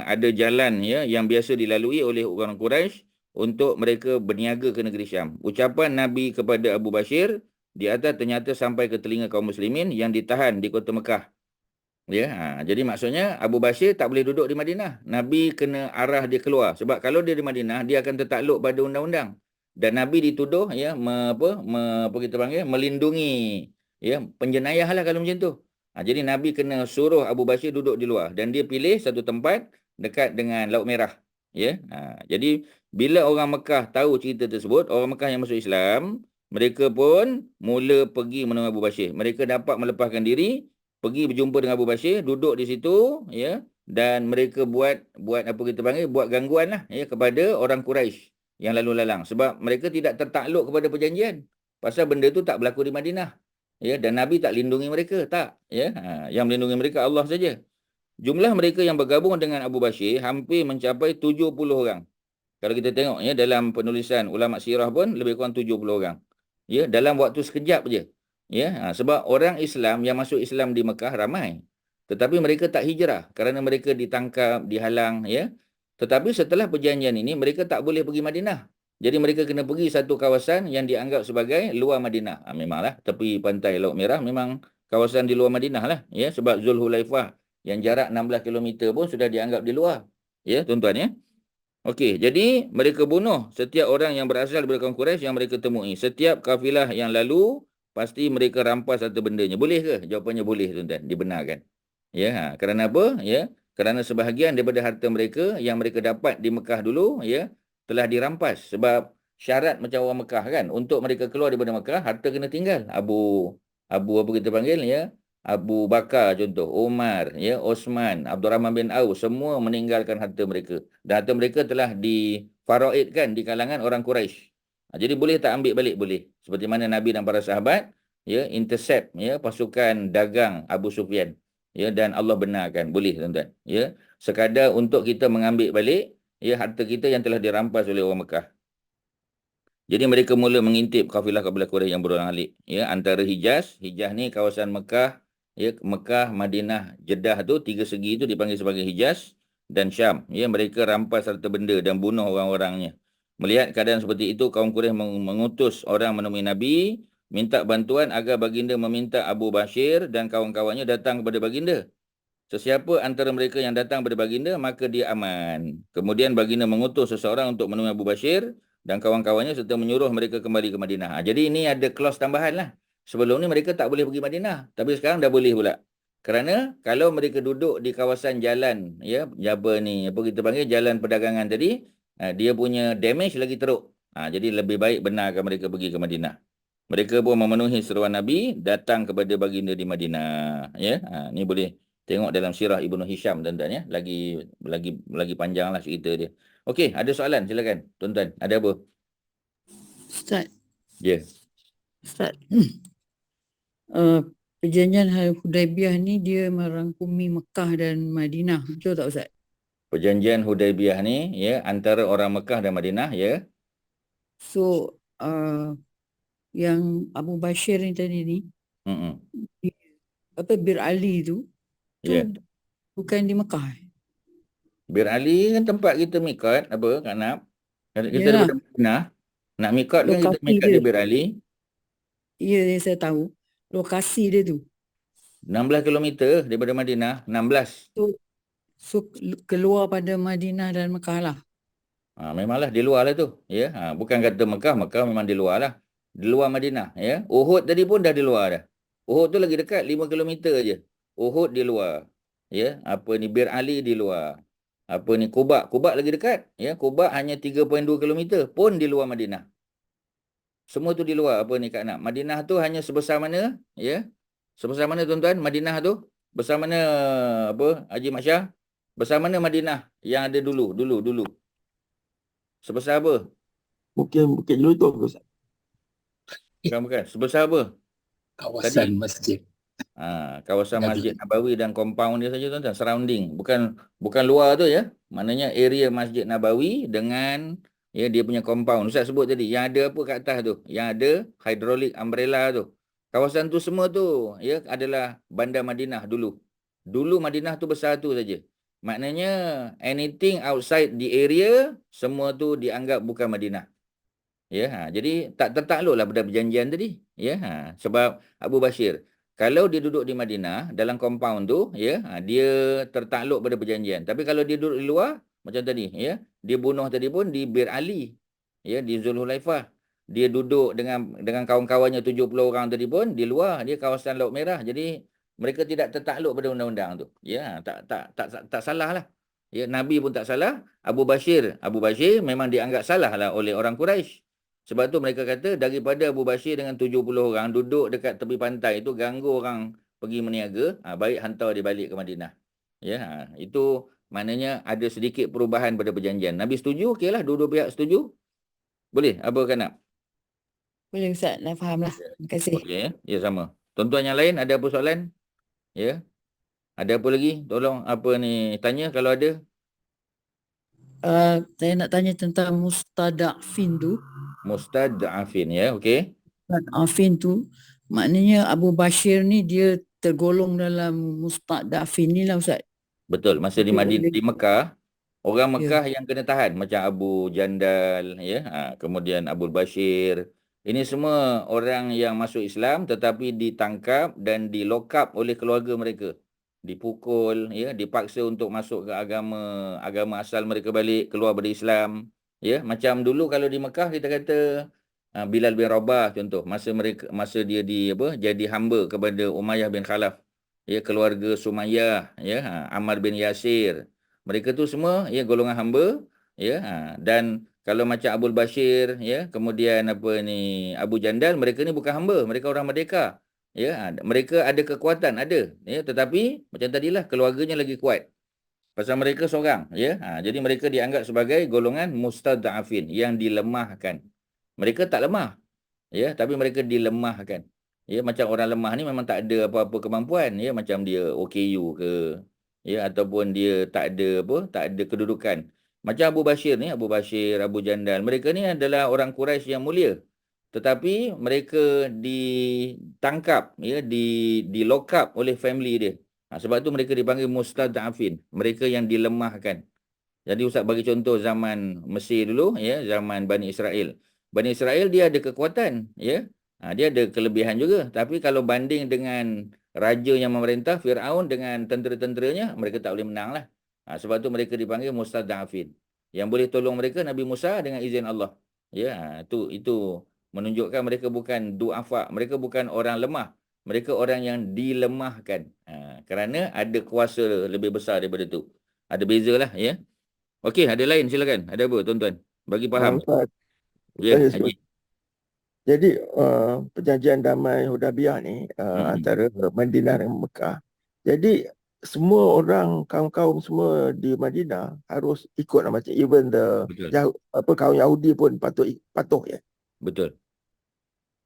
Ada jalan ya yang biasa dilalui oleh orang Quraisy untuk mereka berniaga ke negeri Syam. Ucapan Nabi kepada Abu Bashir di atas ternyata sampai ke telinga kaum muslimin yang ditahan di kota Mekah. Ya, jadi maksudnya Abu Bashir tak boleh duduk di Madinah. Nabi kena arah dia keluar. Sebab kalau dia di Madinah, dia akan tertakluk pada undang-undang. Dan Nabi dituduh ya apa kita panggil melindungi ya penjenayah lah kalau macam tu. Jadi Nabi kena suruh Abu Bashir duduk di luar dan dia pilih satu tempat dekat dengan Laut Merah. Ya. Jadi bila orang Mekah tahu cerita tersebut, orang Mekah yang masuk Islam, mereka pun mula pergi menemui Abu Bashir. Mereka dapat melepaskan diri, pergi berjumpa dengan Abu Bashir, duduk di situ ya, dan mereka buat apa kita panggil buat gangguan lah ya kepada orang Quraisy yang lalu lalang sebab mereka tidak tertakluk kepada perjanjian. Pasal benda tu tak berlaku di Madinah. Ya, dan Nabi tak lindungi mereka, tak ya. Yang melindungi mereka Allah saja. Jumlah mereka yang bergabung dengan Abu Bashir hampir mencapai 70 orang. Kalau kita tengok ya dalam penulisan ulama sirah pun lebih kurang 70 orang. Ya, dalam waktu sekejap je. Ya, sebab orang Islam yang masuk Islam di Mekah ramai. Tetapi mereka tak hijrah kerana mereka ditangkap, dihalang ya. Tetapi setelah perjanjian ini mereka tak boleh pergi Madinah. Jadi mereka kena pergi satu kawasan yang dianggap sebagai luar Madinah. Memanglah tepi pantai Laut Merah memang kawasan di luar Madinah lah ya, sebab Zulhulaifah yang jarak 16 km pun sudah dianggap di luar. Ya, tuan-tuan ya. Okey, jadi mereka bunuh setiap orang yang berasal daripada kaum Quraisy yang mereka temui. Setiap kafilah yang lalu pasti mereka rampas harta bendanya. Boleh ke? Jawapannya boleh, tuan-tuan. Dibenarkan. Ya, kerana apa? Ya, kerana sebahagian daripada harta mereka yang mereka dapat di Mekah dulu ya telah dirampas sebab syarat macam orang Mekah kan, untuk mereka keluar daripada Mekah harta kena tinggal. Abu apa kita panggil ya? Abu Bakar contoh, Umar, ya, Osman, Abdul Rahman bin Auf, semua meninggalkan harta mereka. Dan harta mereka telah difaraidkan di kalangan orang Quraisy. Jadi boleh tak ambil balik? Boleh. Seperti mana Nabi dan para sahabat ya intercept ya pasukan dagang Abu Sufyan. Ya, dan Allah benarkan. Boleh, tuan-tuan. Ya, sekadar untuk kita mengambil balik ya harta kita yang telah dirampas oleh orang Mekah. Jadi mereka mula mengintip kafilah-kafilah Quraisy yang berulang-alik ya antara Hijaz ni kawasan Mekah ya, Mekah, Madinah, Jeddah tu tiga segi itu dipanggil sebagai Hijaz dan Syam. Ya, mereka rampas harta benda dan bunuh orang-orangnya. Melihat keadaan seperti itu, kaum Quraisy mengutus orang menemui Nabi, minta bantuan agar baginda meminta Abu Bashir dan kawan-kawannya datang kepada baginda. Sesiapa antara mereka yang datang kepada baginda, maka dia aman. Kemudian baginda mengutus seseorang untuk menemui Abu Bashir dan kawan-kawannya serta menyuruh mereka kembali ke Madinah. Jadi ini ada clause tambahan lah. Sebelum ni mereka tak boleh pergi Madinah, tapi sekarang dah boleh pula. Kerana kalau mereka duduk di kawasan jalan ya, apa kita panggil jalan perdagangan tadi, dia punya damage lagi teruk. Jadi lebih baik benarkan mereka pergi ke Madinah. Mereka pun memenuhi seruan Nabi datang kepada baginda di Madinah. Ya, ni boleh tengok dalam sirah Ibnu Hisham, tuan-tuan ya. Lagi panjanglah cerita dia. Okey, ada soalan silakan tuan-tuan. Ada apa? Ustaz. Ya. Yeah. Ustaz. Perjanjian Hudaibiyah ni dia merangkumi Mekah dan Madinah. Betul tak Ustaz? Perjanjian Hudaibiyah ni ya antara orang Mekah dan Madinah ya. So yang Abu Bashir ni tadi ni Bir Ali tu bukan di Mekah. Bir Ali kan tempat kita mikat apa Kak Nap? Kita daripada Madinah nak mikat kan kita mikat di Bir Ali. Ya, saya tahu. Lokasi dia tu 16 km daripada Madinah, 16. So keluar pada Madinah dan Mekah lah. Memanglah di luar lah tu. Ya, bukan kata Mekah memang di luar lah. Di luar Madinah. Ya, Uhud tadi pun dah di luar dah. Uhud tu lagi dekat 5 kilometer je. Uhud di luar. Ya, apa ni Bir Ali di luar. Apa ni Quba, Quba lagi dekat. Ya, Quba hanya 3.2 kilometer pun di luar Madinah. Semua tu di luar apa ni Kak Nak. Madinah tu hanya sebesar mana? Ya. Sebesar mana tuan-tuan? Madinah tu besar mana apa Haji Mak Syah? Besar mana Madinah yang ada dulu? Sebesar apa? Mungkin Bukit Jelutong ke Ustaz? Bukan. Sebesar apa? kawasan masjid Kawasan Nabi. Masjid Nabawi dan compound dia saja tuan-tuan, surrounding. Bukan luar tu ya. Maknanya area Masjid Nabawi dengan ya dia punya compound. Ustaz sebut tadi yang ada apa kat atas tu? Yang ada hydraulic umbrella tu. Kawasan tu semua tu ya adalah Bandar Madinah dulu. Dulu Madinah tu besar tu saja. Maknanya anything outside the area semua tu dianggap bukan Madinah. Ya, jadi tak tertakluklah pada perjanjian tadi. Ya, sebab Abu Bashir kalau dia duduk di Madinah dalam compound tu, ya, dia tertakluk pada perjanjian. Tapi kalau dia duduk di luar macam tadi, ya, dia bunuh tadi pun di Bir Ali, ya, di Zulhulaifah. Dia duduk dengan kawan-kawannya 70 orang tadi pun di luar, dia kawasan Laut Merah. Jadi mereka tidak tertakluk pada undang-undang tu. Ya, tak salah lah. Ya, Nabi pun tak salah. Abu Bashir memang dianggap salah lah oleh orang Quraisy. Sebab tu mereka kata daripada Abu Bashir dengan 70 orang duduk dekat tepi pantai itu ganggu orang pergi meniaga, baik hantar dia balik ke Madinah. Ya, itu maknanya ada sedikit perubahan pada perjanjian. Nabi setuju, okeylah dua-dua pihak setuju. Boleh, apa kan nak? Boleh Ustaz, dah faham lah. Terima kasih. Okey ya. Ya sama. Tuan-tuan yang lain ada apa soalan? Ya. Ada apa lagi? Tolong apa ni tanya kalau ada. Saya nak tanya tentang mustadafin tu. Mustad'afin ya, okey. Mustadafin tu maknanya Abu Bashir ni dia tergolong dalam mustadafin ni lah Ustaz. Betul, masa di Dia Madinah, boleh- di Mekah, orang Ya. Mekah yang kena tahan macam Abu Jandal ya, kemudian Abu Bashir. Ini semua orang yang masuk Islam tetapi ditangkap dan di lock up oleh keluarga mereka. Dipukul ya, dipaksa untuk masuk ke agama asal mereka balik, keluar dari Islam. Ya, macam dulu kalau di Mekah kita kata Bilal bin Rabah contoh, masa dia jadi hamba kepada Umayyah bin Khalaf. Ya, keluarga Sumayyah ya, Ammar bin Yasir. Mereka tu semua ya golongan hamba ya, dan kalau macam Abul Bashir ya, kemudian apa ni Abu Jandal, mereka ni bukan hamba, mereka orang merdeka. Ya, mereka ada kekuatan ada ya, tetapi macam tadilah keluarganya lagi kuat. Pasal mereka seorang ya. Jadi mereka dianggap sebagai golongan mustad'afin yang dilemahkan. Mereka tak lemah ya, tapi mereka dilemahkan. Ya, macam orang lemah ni memang tak ada apa-apa kemampuan ya, macam dia OKU ke ya, ataupun dia tak ada kedudukan. Macam Abu Bashir ni, Abu Bashir, Abu Jandal, mereka ni adalah orang Quraisy yang mulia. Tetapi mereka ditangkap ya, di lock up oleh family dia. Sebab tu mereka dipanggil mustad'afin, mereka yang dilemahkan. Jadi Ustaz bagi contoh zaman Mesir dulu ya, zaman Bani Israel. Bani Israel dia ada kekuatan ya. Dia ada kelebihan juga, tapi kalau banding dengan raja yang memerintah Firaun dengan tentera-tenteranya, mereka tak boleh menang lah. Sebab tu mereka dipanggil mustad'afin. Yang boleh tolong mereka Nabi Musa dengan izin Allah. Ya, itu menunjukkan mereka bukan du'afa, mereka bukan orang lemah. Mereka orang yang dilemahkan. Kerana ada kuasa lebih besar daripada tu. Ada beza lah ya. Okey, ada lain silakan. Ada apa tuan-tuan? Bagi faham. Ustaz, Ya, saya Haji. jadi perjanjian damai Hudaibiyah ni antara Madinah dan Mekah. Jadi semua orang kaum-kaum semua di Madinah harus ikut lah, macam even Betul. kaum Yahudi pun patuh ya. Betul.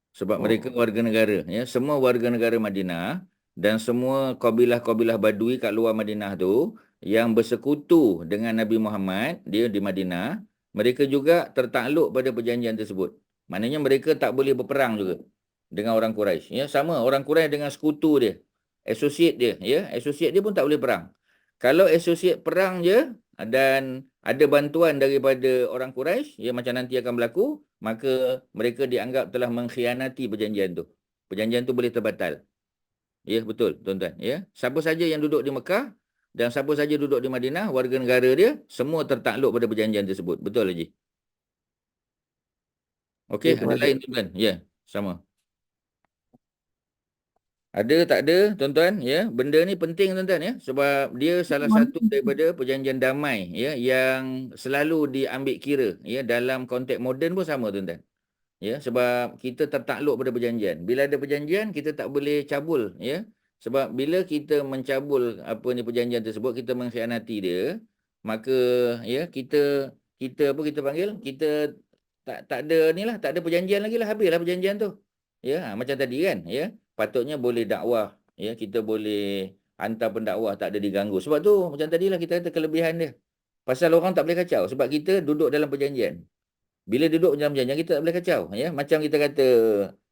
Sebab Oh. mereka warga negara ya, semua warga negara Madinah dan semua kabilah-kabilah Badui kat luar Madinah tu yang bersekutu dengan Nabi Muhammad dia di Madinah, mereka juga tertakluk pada perjanjian tersebut. Maknanya mereka tak boleh berperang juga dengan orang Quraisy ya, sama orang Quraisy dengan sekutu dia, associate dia ya, associate dia pun tak boleh perang. Kalau associate perang je dan ada bantuan daripada orang Quraisy ya, macam nanti akan berlaku, maka mereka dianggap telah mengkhianati perjanjian tu. Perjanjian tu boleh terbatal. Ya, betul tuan-tuan ya. Siapa saja yang duduk di Mekah dan siapa saja duduk di Madinah, warga negara dia semua tertakluk pada perjanjian tersebut. Betul Haji? Okey, Ya, terima ada lain tuan-tuan? Ya, sama. Ada tak ada tuan-tuan ya, benda ni penting tuan-tuan ya, sebab dia salah satu daripada perjanjian damai ya yang selalu diambil kira ya dalam konteks moden pun sama tuan-tuan. Ya, sebab kita tertakluk pada perjanjian. Bila ada perjanjian kita tak boleh cabul ya. Sebab bila kita mencabul apa ni perjanjian tersebut, kita mengkhianati dia, maka ya kita apa kita panggil, kita tak ada ni lah, tak ada perjanjian lagi lah, habislah perjanjian tu. Ya, macam tadi kan ya. Patutnya boleh dakwah, ya, kita boleh hantar pendakwah, tak ada diganggu. Sebab tu macam tadilah kita kata kelebihan dia. Pasal orang tak boleh kacau sebab kita duduk dalam perjanjian. Bila duduk dalam perjanjian kita tak boleh kacau ya. Macam kita kata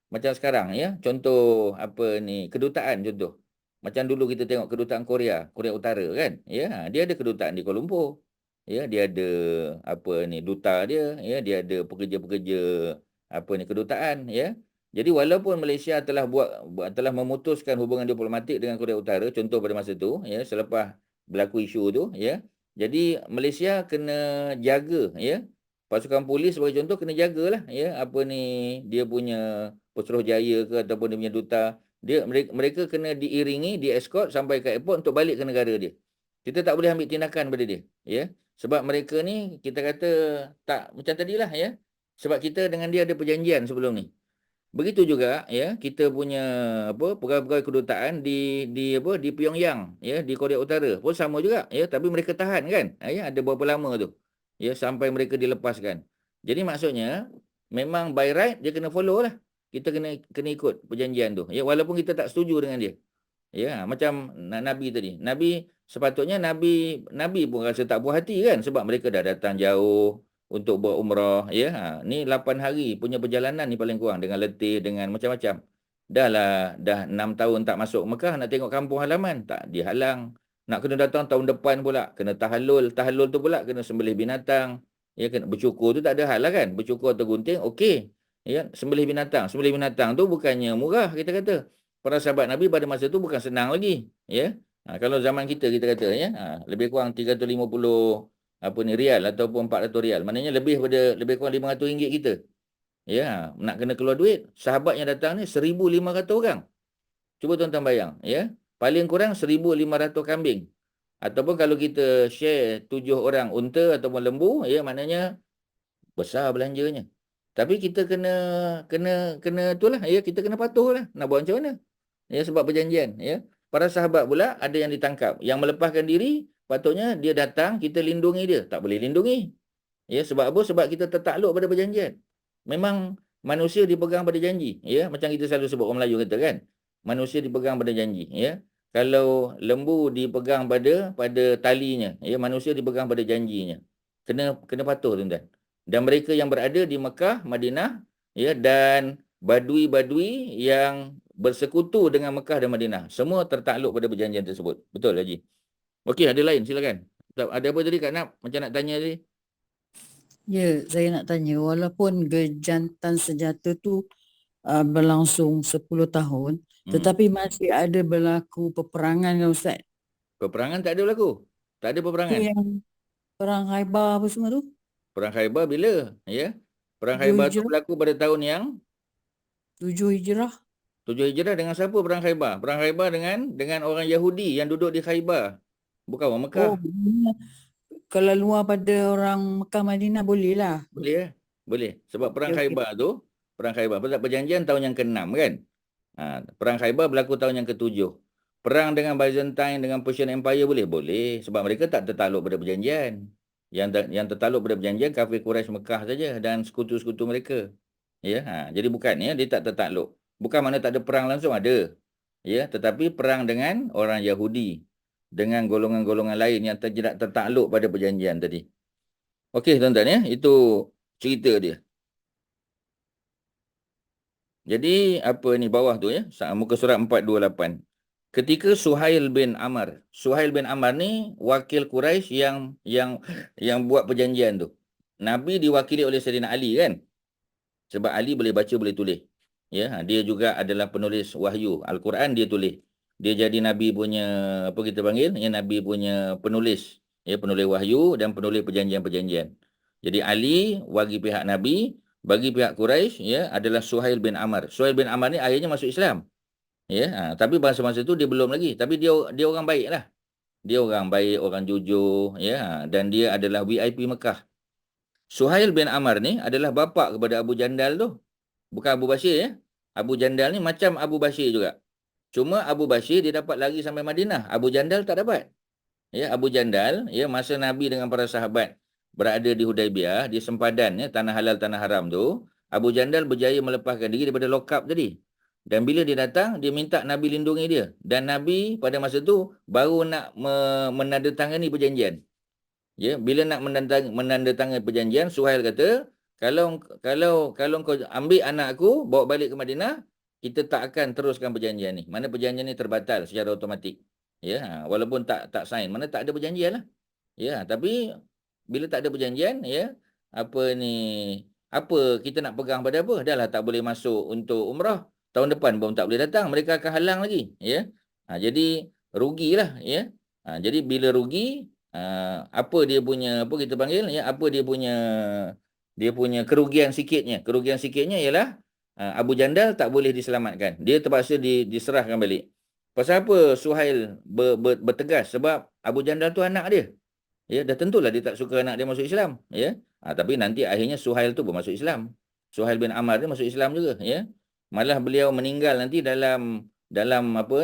macam sekarang ya, contoh apa ni kedutaan contoh. Macam dulu kita tengok kedutaan Korea Utara kan, ya, dia ada kedutaan di Kuala Lumpur. Ya, dia ada apa ni duta dia, ya, dia ada pekerja-pekerja apa ni kedutaan ya. Jadi walaupun Malaysia telah memutuskan hubungan diplomatik dengan Korea Utara contoh pada masa tu ya, selepas berlaku isu tu ya. Jadi Malaysia kena jaga ya. Pasukan polis sebagai contoh kena jagalah ya apa ni dia punya Pesuruhjaya ke ataupun dia punya duta, mereka kena diiringi, dieskort sampai ke airport untuk balik ke negara dia. Kita tak boleh ambil tindakan pada dia ya. Sebab mereka ni kita kata tak macam tadilah ya. Sebab kita dengan dia ada perjanjian sebelum ni. Begitu juga ya kita punya apa pegawai-pegawai kedutaan di Pyongyang ya di Korea Utara pun sama juga ya, tapi mereka tahan kan ya ada berapa lama tu ya sampai mereka dilepaskan. Jadi maksudnya memang by right dia kena follow lah. Kita kena ikut perjanjian tu ya, walaupun kita tak setuju dengan dia. Ya, macam Nabi tadi. Sepatutnya Nabi pun rasa tak puas hati kan sebab mereka dah datang jauh untuk berumrah ya. Ni 8 hari punya perjalanan ni paling kurang dengan letih dengan macam-macam. Dah 6 tahun tak masuk Mekah, nak tengok kampung halaman tak dihalang. Nak kena datang tahun depan pula, kena tahallul tu pula kena sembelih binatang. Ya, kena bercukur tu tak ada hal lah kan. Bercukur atau gunting okey. Ya, sembelih binatang tu bukannya murah kita kata. Para sahabat Nabi pada masa tu bukan senang lagi ya. Kalau zaman kita kata ya, lebih kurang 350 apa ni rial ataupun 400 rial. Maknanya lebih kurang 500 ringgit kita. Ya, nak kena keluar duit. Sahabat yang datang ni 1,500 orang. Cuba tuan-tuan bayang ya. Paling kurang 1,500 kambing. Ataupun kalau kita share 7 orang unta ataupun lembu ya, maknanya besar belanjanya. Tapi kita kena itulah ya, kita kena patuhlah. Nak buat macam mana? Ya, sebab perjanjian ya. Para sahabat pula ada yang ditangkap, yang melepaskan diri, patutnya dia datang kita lindungi dia, tak boleh lindungi. Ya, sebab apa? Sebab kita tertakluk pada perjanjian. Memang manusia dipegang pada janji ya, macam kita selalu sebut orang Melayu kata kan. Manusia dipegang pada janji ya. Kalau lembu dipegang pada talinya ya, manusia dipegang pada janjinya. Kena patuh tuan-tuan. Dan mereka yang berada di Mekah, Madinah ya, dan badui-badui yang bersekutu dengan Mekah dan Madinah, semua tertakluk pada perjanjian tersebut. Betul Haji? Okey, ada lain silakan. Ada apa tadi Kak Nap? Macam nak tanya tadi? Ya, saya nak tanya, walaupun gejantan senjata tu berlangsung 10 tahun, tetapi masih ada berlaku peperangan kan Ustaz? Peperangan tak ada berlaku. Tak ada peperangan. Itu yang perang Khaybar apa semua tu? Perang Khaybar bila? Ya. Perang 7 Khaybar tu Hijrah. berlaku pada tahun yang 7 Hijrah. 7 Hijrah. Dengan siapa perang Khaybar? Perang Khaybar dengan orang Yahudi yang duduk di Khaybar. Bukan orang Mekah. Oh, kalau luar pada orang Mekah Madinah boleh lah. Boleh ya? Boleh. Sebab perang Okey, okey. Khaybar tu, perang Khaybar, perjanjian tahun yang ke-6 kan? Perang Khaybar berlaku tahun yang ke-7. Perang dengan Byzantine, dengan Persian Empire boleh? Boleh. Sebab mereka tak tertakluk pada perjanjian. Yang tertakluk pada perjanjian kafir Quraisy Mekah saja dan sekutu-sekutu mereka. Ya, jadi bukan ya, dia tak tertakluk. Bukan mana tak ada perang langsung, ada. Ya, tetapi perang dengan orang Yahudi, dengan golongan-golongan lain yang tidak tertakluk pada perjanjian tadi. Okey tuan-tuan ya, itu cerita dia. Jadi apa ni bawah tu ya, muka surat 428. Ketika Suhail bin Amr ni wakil Quraisy yang buat perjanjian tu. Nabi diwakili oleh Sayyidina Ali kan? Sebab Ali boleh baca boleh tulis. Ya, dia juga adalah penulis wahyu. Al-Quran dia tulis. Dia jadi Nabi punya apa kita panggil? Ya, Nabi punya penulis. Ya, penulis wahyu dan penulis perjanjian-perjanjian. Jadi Ali bagi pihak Nabi, bagi pihak Quraisy ya adalah Suhail bin Amr. Suhail bin Amr ni akhirnya masuk Islam. Ya, tapi masa-masa tu dia belum lagi. Tapi dia orang baik lah. Dia orang baik, orang jujur, ya, dan dia adalah VIP Mekah. Suhail bin Amr ni adalah bapa kepada Abu Jandal tu. Bukan Abu Bashir, ya. Abu Jandal ni macam Abu Bashir juga. Cuma Abu Bashir dia dapat lari sampai Madinah. Abu Jandal tak dapat. Ya, Abu Jandal, ya, masa Nabi dengan para sahabat berada di Hudaibiyah, di sempadan, ya, tanah halal tanah haram tu, Abu Jandal berjaya melepaskan diri daripada lock-up tadi. Dan bila dia datang, dia minta Nabi lindungi dia. Dan Nabi pada masa tu baru nak menandatangani perjanjian. Ya, bila nak menandatangani perjanjian, Suhail kata, kalau kau ambil anak aku, bawa balik ke Madinah, kita tak akan teruskan perjanjian ni. Mana perjanjian ni terbatal secara automatik. Ya, walaupun tak sign, mana tak ada perjanjian lah. Ya, tapi bila tak ada perjanjian, ya, apa kita nak pegang pada apa? Dah lah tak boleh masuk untuk umrah. Tahun depan pun tak boleh datang, mereka akan halang lagi, ya. Jadi rugilah, ya. Jadi bila rugi, apa dia punya, apa kita panggil, ya, apa dia punya kerugian sikitnya ialah Abu Jandal tak boleh diselamatkan. Dia terpaksa diserahkan balik. Pasal apa Suhail bertegas? Sebab Abu Jandal tu anak dia. Ya, dah tentulah dia tak suka anak dia masuk Islam, ya. Tapi nanti akhirnya Suhail tu pun masuk Islam. Suhail bin Amr dia masuk Islam juga, ya. Malah beliau meninggal nanti dalam apa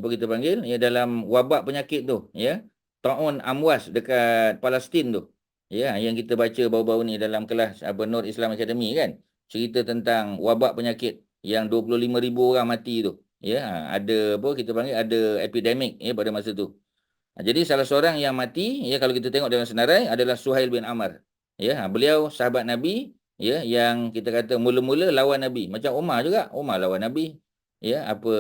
kita panggil, ya, dalam wabak penyakit tu, ya. Ta'un Amwas dekat Palestin tu. Ya, yang kita baca baru-baru ni dalam kelas Nur Islam Academy kan. Cerita tentang wabak penyakit yang 25,000 orang mati tu. Ya, ada apa kita panggil, ada epidemik, ya, pada masa tu. Jadi salah seorang yang mati, ya, kalau kita tengok dalam senarai adalah Suhail bin Amr. Ya, beliau sahabat Nabi, ya, yang kita kata mula-mula lawan Nabi. Macam Umar juga, Umar lawan Nabi. Ya, apa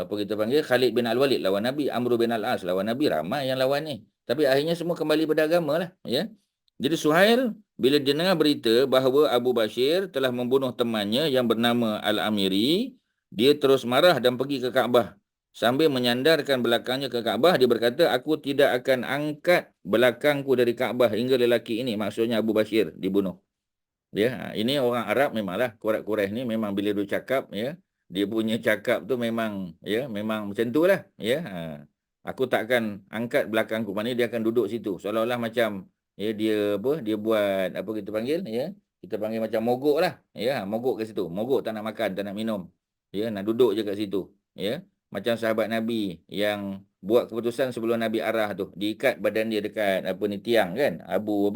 kita panggil, Khalid bin Al-Walid lawan Nabi, Amr bin Al-As lawan Nabi, ramai yang lawan ni. Tapi akhirnya semua kembali beragama lah, ya. Jadi Suhail bila dia dengar berita bahawa Abu Bashir telah membunuh temannya yang bernama Al-Amiri, dia terus marah dan pergi ke Kaabah. Sambil menyandarkan belakangnya ke Kaabah, dia berkata, aku tidak akan angkat belakangku dari Kaabah hingga lelaki ini, maksudnya Abu Bashir, dibunuh. Ya, ini orang Arab memanglah, Quraisy ni memang bila dia cakap, ya, dia punya cakap tu memang, ya, memang macam tu lah, ya. Aku tak akan angkat belakangku, maknanya dia akan duduk situ seolah-olah macam, ya, dia buat apa kita panggil, ya, kita panggil macam mogok lah, ya, mogok kat situ, mogok tak nak makan, tak nak minum, ya, nak duduk je kat situ, ya. Macam sahabat Nabi yang buat keputusan sebelum Nabi arah tu, diikat badan dia dekat tiang kan, Abu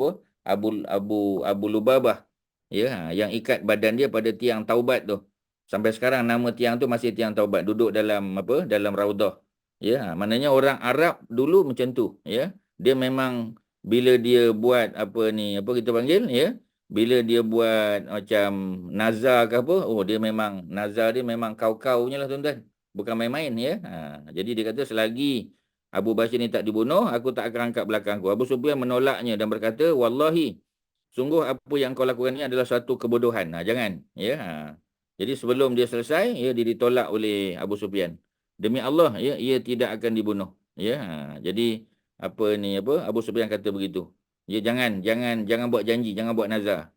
Lubabah, ya, yang ikat badan dia pada tiang taubat tu. Sampai sekarang nama tiang tu masih tiang taubat, duduk dalam dalam raudah. Ya, maknanya orang Arab dulu macam tu, ya. Dia memang bila dia buat apa kita panggil, ya, bila dia buat macam nazar ke apa, dia memang nazar dia memang kau-kaunya lah tuan-tuan. Bukan main-main, ya. Jadi dia kata selagi Abu Bashir ni tak dibunuh, aku tak akan angkat belakangku. Abu Sufyan menolaknya dan berkata, wallahi, sungguh apa yang kau lakukan ini adalah satu kebodohan. Jangan, ya. Jadi sebelum dia selesai, ya, dia ditolak oleh Abu Sufyan. Demi Allah, ya, ia tidak akan dibunuh. Ya. Jadi Abu Sufyan kata begitu. Ya, jangan buat janji, jangan buat nazar.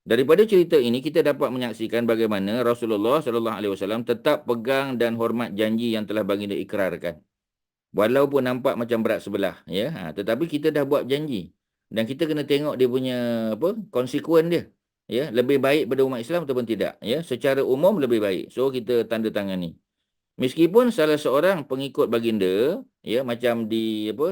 Daripada cerita ini kita dapat menyaksikan bagaimana Rasulullah SAW tetap pegang dan hormat janji yang telah baginda ikrarkan. Walaupun nampak macam berat sebelah, ya, tetapi kita dah buat janji. Dan kita kena tengok dia punya konsekuen dia. Ya, lebih baik pada umat Islam ataupun tidak, ya, secara umum lebih baik. So kita tanda tangani. Meskipun salah seorang pengikut baginda, ya, macam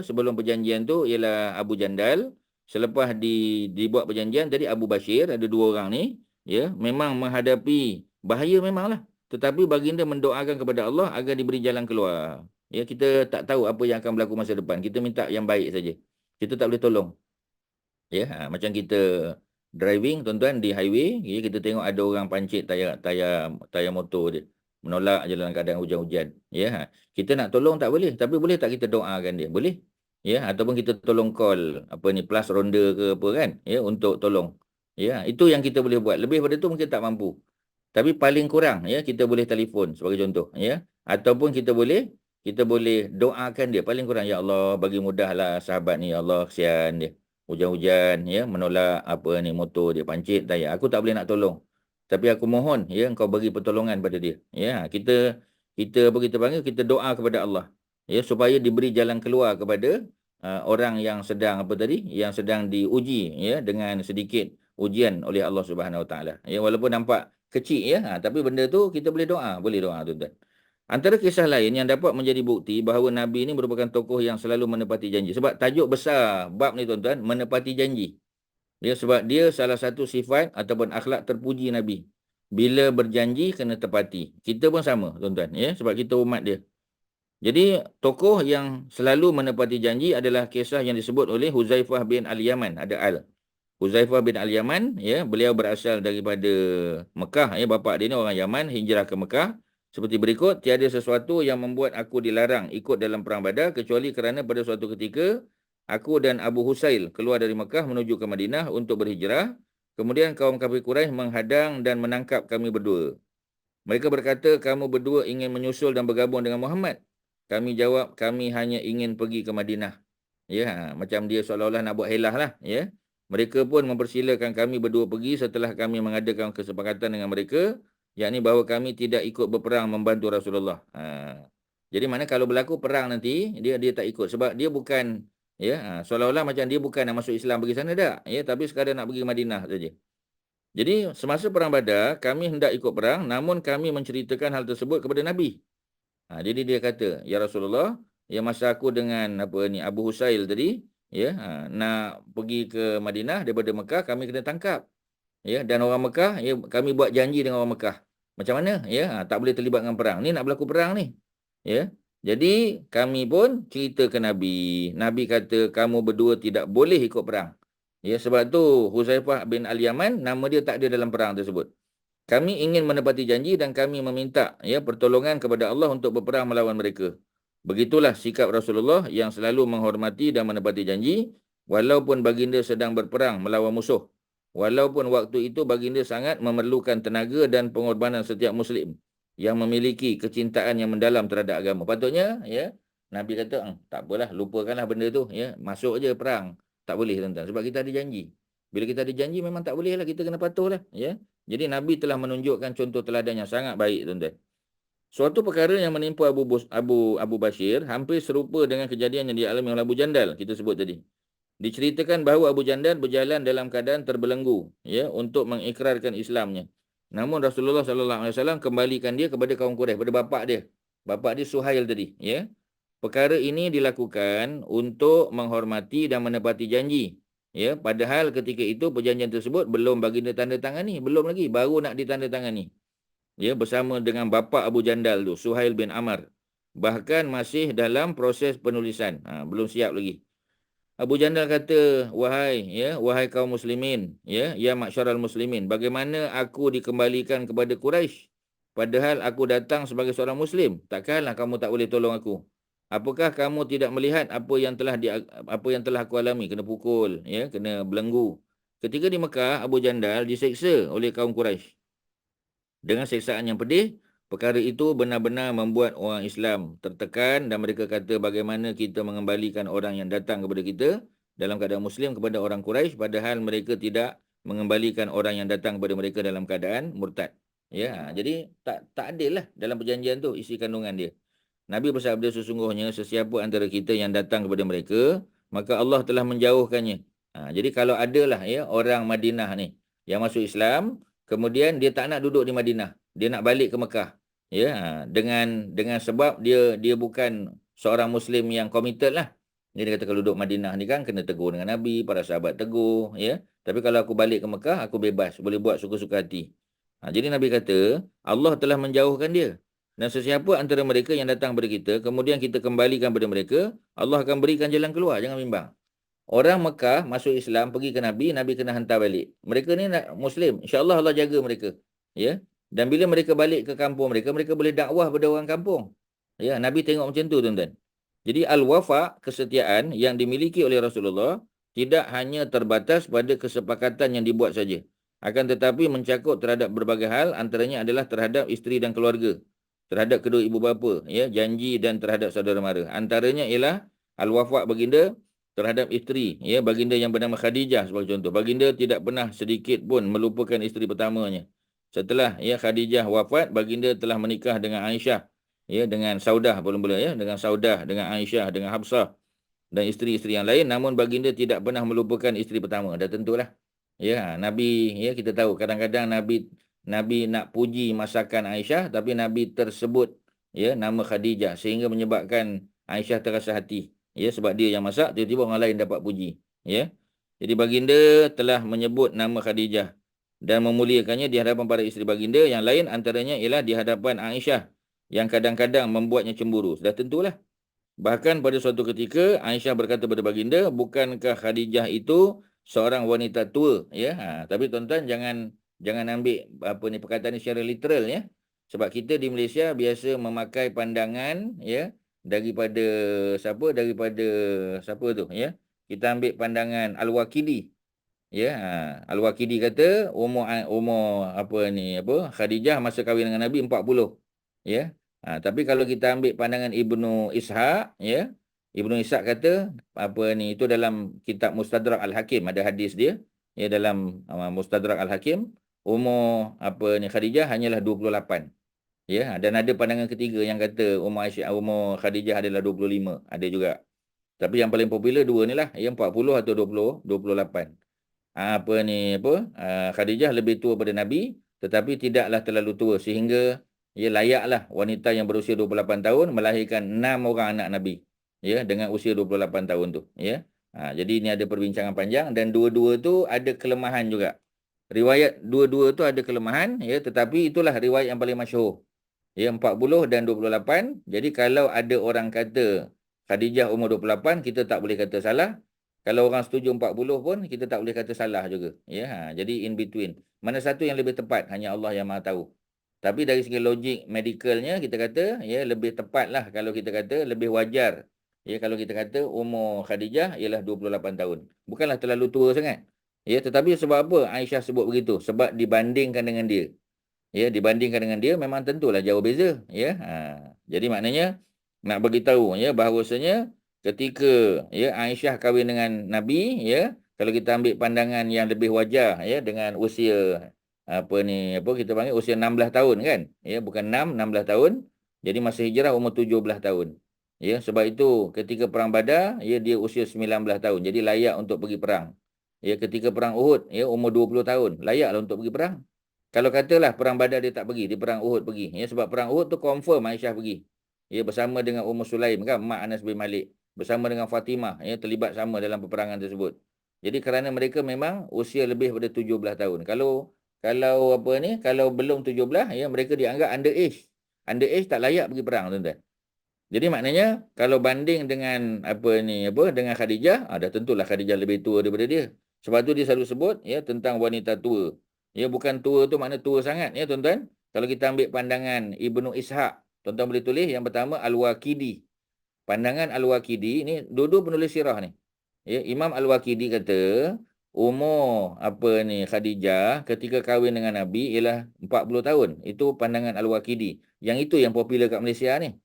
sebelum perjanjian tu ialah Abu Jandal, selepas dibuat perjanjian tadi Abu Bashir, ada dua orang ni, ya, memang menghadapi bahaya memanglah. Tetapi baginda mendoakan kepada Allah agar diberi jalan keluar. Ya, kita tak tahu apa yang akan berlaku masa depan. Kita minta yang baik saja. Kita tak boleh tolong. Ya, macam kita driving tuan-tuan di highway, ya, kita tengok ada orang pancit tayar motor dia. Menolak je dalam keadaan hujan-hujan. Ya, kita nak tolong tak boleh, tapi boleh tak kita doakan dia? Boleh. Ya, ataupun kita tolong call plus ronda ke apa kan, ya, untuk tolong. Ya, itu yang kita boleh buat. Lebih pada itu mungkin tak mampu. Tapi paling kurang, ya, kita boleh telefon sebagai contoh, ya, ataupun kita boleh doakan dia paling kurang, ya Allah bagi mudahlah sahabat ni, ya Allah kesian dia. Hujan-hujan, ya, menolak motor dia pancit tayar. Aku tak boleh nak tolong. Tapi aku mohon, ya, engkau bagi pertolongan pada dia. Ya, kita kita panggil, kita doa kepada Allah, ya, supaya diberi jalan keluar kepada orang yang sedang yang sedang diuji, ya, dengan sedikit ujian oleh Allah Subhanahu Wa Taala. Ya, walaupun nampak kecil, ya, tapi benda tu kita boleh doa tuan-tuan. Antara kisah lain yang dapat menjadi bukti bahawa Nabi ini merupakan tokoh yang selalu menepati janji. Sebab tajuk besar bab ni tuan-tuan, menepati janji. Ya, sebab dia salah satu sifat ataupun akhlak terpuji Nabi. Bila berjanji kena tepati. Kita pun sama tuan-tuan, ya, sebab kita umat dia. Jadi tokoh yang selalu menepati janji adalah kisah yang disebut oleh Huzaifah bin Al-Yaman. Ada Al. Huzaifah bin Al-Yaman, ya, beliau berasal daripada Mekah, ya, bapa dia ni orang Yaman, hijrah ke Mekah. Seperti berikut, tiada sesuatu yang membuat aku dilarang ikut dalam perang Badar kecuali kerana pada suatu ketika aku dan Abu Husail keluar dari Mekah menuju ke Madinah untuk berhijrah. Kemudian kaum kafir Quraisy menghadang dan menangkap kami berdua. Mereka berkata, kamu berdua ingin menyusul dan bergabung dengan Muhammad. Kami jawab, kami hanya ingin pergi ke Madinah. Ya, macam dia seolah-olah nak buat helah lah, ya. Mereka pun mempersilakan kami berdua pergi setelah kami mengadakan kesepakatan dengan mereka, yakni bahawa kami tidak ikut berperang membantu Rasulullah. Jadi mana kalau berlaku perang nanti, dia tak ikut. Sebab dia bukan, ya, seolah-olah macam dia bukan nak masuk Islam pergi sana tak, ya, tapi sekadar nak pergi Madinah saja. Jadi semasa perang Badar, kami hendak ikut perang, namun kami menceritakan hal tersebut kepada Nabi. Jadi dia kata, ya Rasulullah, ya, masa aku dengan Abu Husail tadi, ya, nak pergi ke Madinah daripada Mekah, kami kena tangkap. Ya, dan orang Mekah, ya, kami buat janji dengan orang Mekah. Macam mana? Ya, tak boleh terlibat dengan perang. Ni nak berlaku perang ni. Ya. Jadi kami pun cerita ke Nabi. Nabi kata kamu berdua tidak boleh ikut perang. Ya, sebab tu Huzaifah bin Al-Yaman, nama dia tak ada dalam perang tersebut. Kami ingin menepati janji dan kami meminta, ya, pertolongan kepada Allah untuk berperang melawan mereka. Begitulah sikap Rasulullah yang selalu menghormati dan menepati janji walaupun baginda sedang berperang melawan musuh. Walaupun waktu itu baginda sangat memerlukan tenaga dan pengorbanan setiap Muslim yang memiliki kecintaan yang mendalam terhadap agama. Patutnya, ya, Nabi kata, tak apalah, lupakanlah benda tu, ya, masuk je perang. Tak boleh tuan-tuan, sebab kita ada janji. Bila kita ada janji memang tak boleh lah, kita kena patuh lah, ya. Jadi Nabi telah menunjukkan contoh teladan yang sangat baik tuan-tuan. Suatu perkara yang menimpa Abu Bashir hampir serupa dengan kejadian yang dialami oleh Abu Jandal kita sebut tadi. Diceritakan bahawa Abu Jandal berjalan dalam keadaan terbelenggu, ya, untuk mengikrarkan Islamnya. Namun Rasulullah SAW kembalikan dia kepada kaum Quraisy, pada bapa dia. Bapa dia Suhail tadi, ya. Perkara ini dilakukan untuk menghormati dan menepati janji. Ya, padahal ketika itu perjanjian tersebut belum baginda tanda tangani, belum lagi, baru nak ditandatangani. Ya, bersama dengan bapa Abu Jandal tu, Suhail bin Amr. Bahkan masih dalam proses penulisan, belum siap lagi. Abu Jandal kata, wahai kaum muslimin, ya maksyaral muslimin, bagaimana aku dikembalikan kepada Quraisy padahal aku datang sebagai seorang muslim? Takkanlah kamu tak boleh tolong aku? Apakah kamu tidak melihat apa yang telah aku alami? Kena pukul, ya, kena belenggu. Ketika di Mekah, Abu Jandal diseksa oleh kaum Quraisy dengan seksaan yang pedih. Perkara itu benar-benar membuat orang Islam tertekan dan mereka kata bagaimana kita mengembalikan orang yang datang kepada kita dalam keadaan Muslim kepada orang Quraisy padahal mereka tidak mengembalikan orang yang datang kepada mereka dalam keadaan murtad. Ya, jadi tak adil lah dalam perjanjian tu isi kandungan dia. Nabi bersabda sesungguhnya sesiapa antara kita yang datang kepada mereka maka Allah telah menjauhkannya. Jadi kalau adalah, ya, orang Madinah ni yang masuk Islam kemudian dia tak nak duduk di Madinah, dia nak balik ke Mekah. Ya, dengan sebab dia bukan seorang Muslim yang committed lah. Dia kata kalau duduk Madinah ni kan kena tegur dengan Nabi, para sahabat tegur, ya. Tapi kalau aku balik ke Mekah, aku bebas, boleh buat suka-suka hati. Jadi Nabi kata, Allah telah menjauhkan dia. Dan sesiapa antara mereka yang datang kepada kita, kemudian kita kembalikan kepada mereka, Allah akan berikan jalan keluar, jangan bimbang. Orang Mekah masuk Islam, pergi ke Nabi, Nabi kena hantar balik. Mereka ni nak Muslim, insya-Allah Allah jaga mereka. Ya. Dan bila mereka balik ke kampung mereka, mereka boleh dakwah pada orang kampung. Ya, Nabi tengok macam tu tuan-tuan. Jadi al-wafa, kesetiaan yang dimiliki oleh Rasulullah tidak hanya terbatas pada kesepakatan yang dibuat saja. Akan tetapi mencakup terhadap berbagai hal, antaranya adalah terhadap isteri dan keluarga, terhadap kedua ibu bapa, ya, janji dan terhadap saudara mara. Antaranya ialah al-wafa baginda terhadap isteri, ya, baginda yang bernama Khadijah sebagai contoh. Baginda tidak pernah sedikit pun melupakan isteri pertamanya. Setelah, ya, Khadijah wafat, baginda telah menikah dengan Aisyah ya, dengan Saudah belum boleh, ya, dengan Saudah, dengan Aisyah, dengan Hafsah dan isteri-isteri yang lain, namun baginda tidak pernah melupakan isteri pertama. Dah tentulah. Ya, Nabi, ya, kita tahu kadang-kadang Nabi nak puji masakan Aisyah, tapi Nabi tersebut, ya, nama Khadijah, sehingga menyebabkan Aisyah terasa hati, ya, sebab dia yang masak, tiba-tiba orang lain dapat puji, ya. Jadi baginda telah menyebut nama Khadijah dan memuliakannya di hadapan para isteri baginda yang lain, antaranya ialah di hadapan Aisyah yang kadang-kadang membuatnya cemburu. Dah tentulah. Bahkan pada suatu ketika Aisyah berkata kepada baginda, bukankah Khadijah itu seorang wanita tua, ya? Tapi tuan-tuan jangan ambil apa ni perkataan ni secara literal, ya. Sebab kita di Malaysia biasa memakai pandangan, ya, daripada siapa tu, ya. Kita ambil pandangan Al-Waqidi. Ya, Al-Waqidi kata umur Khadijah masa kahwin dengan Nabi 40. Ya. Tapi kalau kita ambil pandangan Ibnu Ishaq, ya. Ibnu Ishaq kata itu dalam kitab Mustadrak Al-Hakim, ada hadis dia, ya, dalam Mustadrak Al-Hakim, umur Khadijah hanyalah 28. Ya, dan ada pandangan ketiga yang kata umur Khadijah adalah 25, ada juga. Tapi yang paling popular dua ni lah, ya, 40 atau 28. Khadijah lebih tua pada Nabi, tetapi tidaklah terlalu tua sehingga ia layaklah wanita yang berusia 28 tahun melahirkan 6 orang anak Nabi, ya, dengan usia 28 tahun tu, ya. Jadi ini ada perbincangan panjang dan dua-dua tu ada kelemahan juga. Riwayat dua-dua tu ada kelemahan, ya, tetapi itulah riwayat yang paling masyhur. Ya, 40 dan 28. Jadi kalau ada orang kata Khadijah umur 28, kita tak boleh kata salah. Kalau orang setuju 40 pun, kita tak boleh kata salah juga. Ya, jadi in between. Mana satu yang lebih tepat, hanya Allah yang Maha tahu. Tapi dari segi logik medikalnya, kita kata, ya, lebih tepatlah kalau kita kata, lebih wajar. Ya, kalau kita kata umur Khadijah ialah 28 tahun. Bukanlah terlalu tua sangat. Ya, tetapi sebab apa Aisyah sebut begitu? Sebab dibandingkan dengan dia. Ya, dibandingkan dengan dia memang tentulah jauh beza. Ya, jadi maknanya nak bagi tahu, ya, bahawasanya ketika, ya, Aisyah kahwin dengan Nabi, ya, kalau kita ambil pandangan yang lebih wajar, ya, dengan usia kita panggil usia 16 tahun kan, ya, bukan 16 tahun. Jadi masa hijrah umur 17 tahun. Ya, sebab itu ketika perang Badar, ya, dia usia 19 tahun. Jadi layak untuk pergi perang. Ya, ketika perang Uhud, ya, umur 20 tahun, layaklah untuk pergi perang. Kalau katalah perang Badar dia tak pergi, di perang Uhud pergi, ya, sebab perang Uhud tu confirm Aisyah pergi. Ya, bersama dengan Sulaim kan, mak Anas bin Malik, bersama dengan Fatimah, ya, terlibat sama dalam peperangan tersebut. Jadi kerana mereka memang usia lebih daripada 17 tahun. Kalau belum 17, ya, mereka dianggap underage. Underage tak layak pergi perang, tuan-tuan. Jadi maknanya kalau banding dengan dengan Khadijah, dah tentulah Khadijah lebih tua daripada dia. Sebab tu dia selalu sebut, ya, tentang wanita tua. Ya, bukan tua tu makna tua sangat, ya, tuan-tuan. Kalau kita ambil pandangan Ibnu Ishaq, tuan-tuan boleh tulis yang pertama Al-Waqidi. Pandangan Al-Waqidi ni dua-dua penulis sirah ni. Ya, Imam Al-Waqidi kata umur Khadijah ketika kahwin dengan Nabi ialah 40 tahun. Itu pandangan Al-Waqidi. Yang itu yang popular kat Malaysia ni.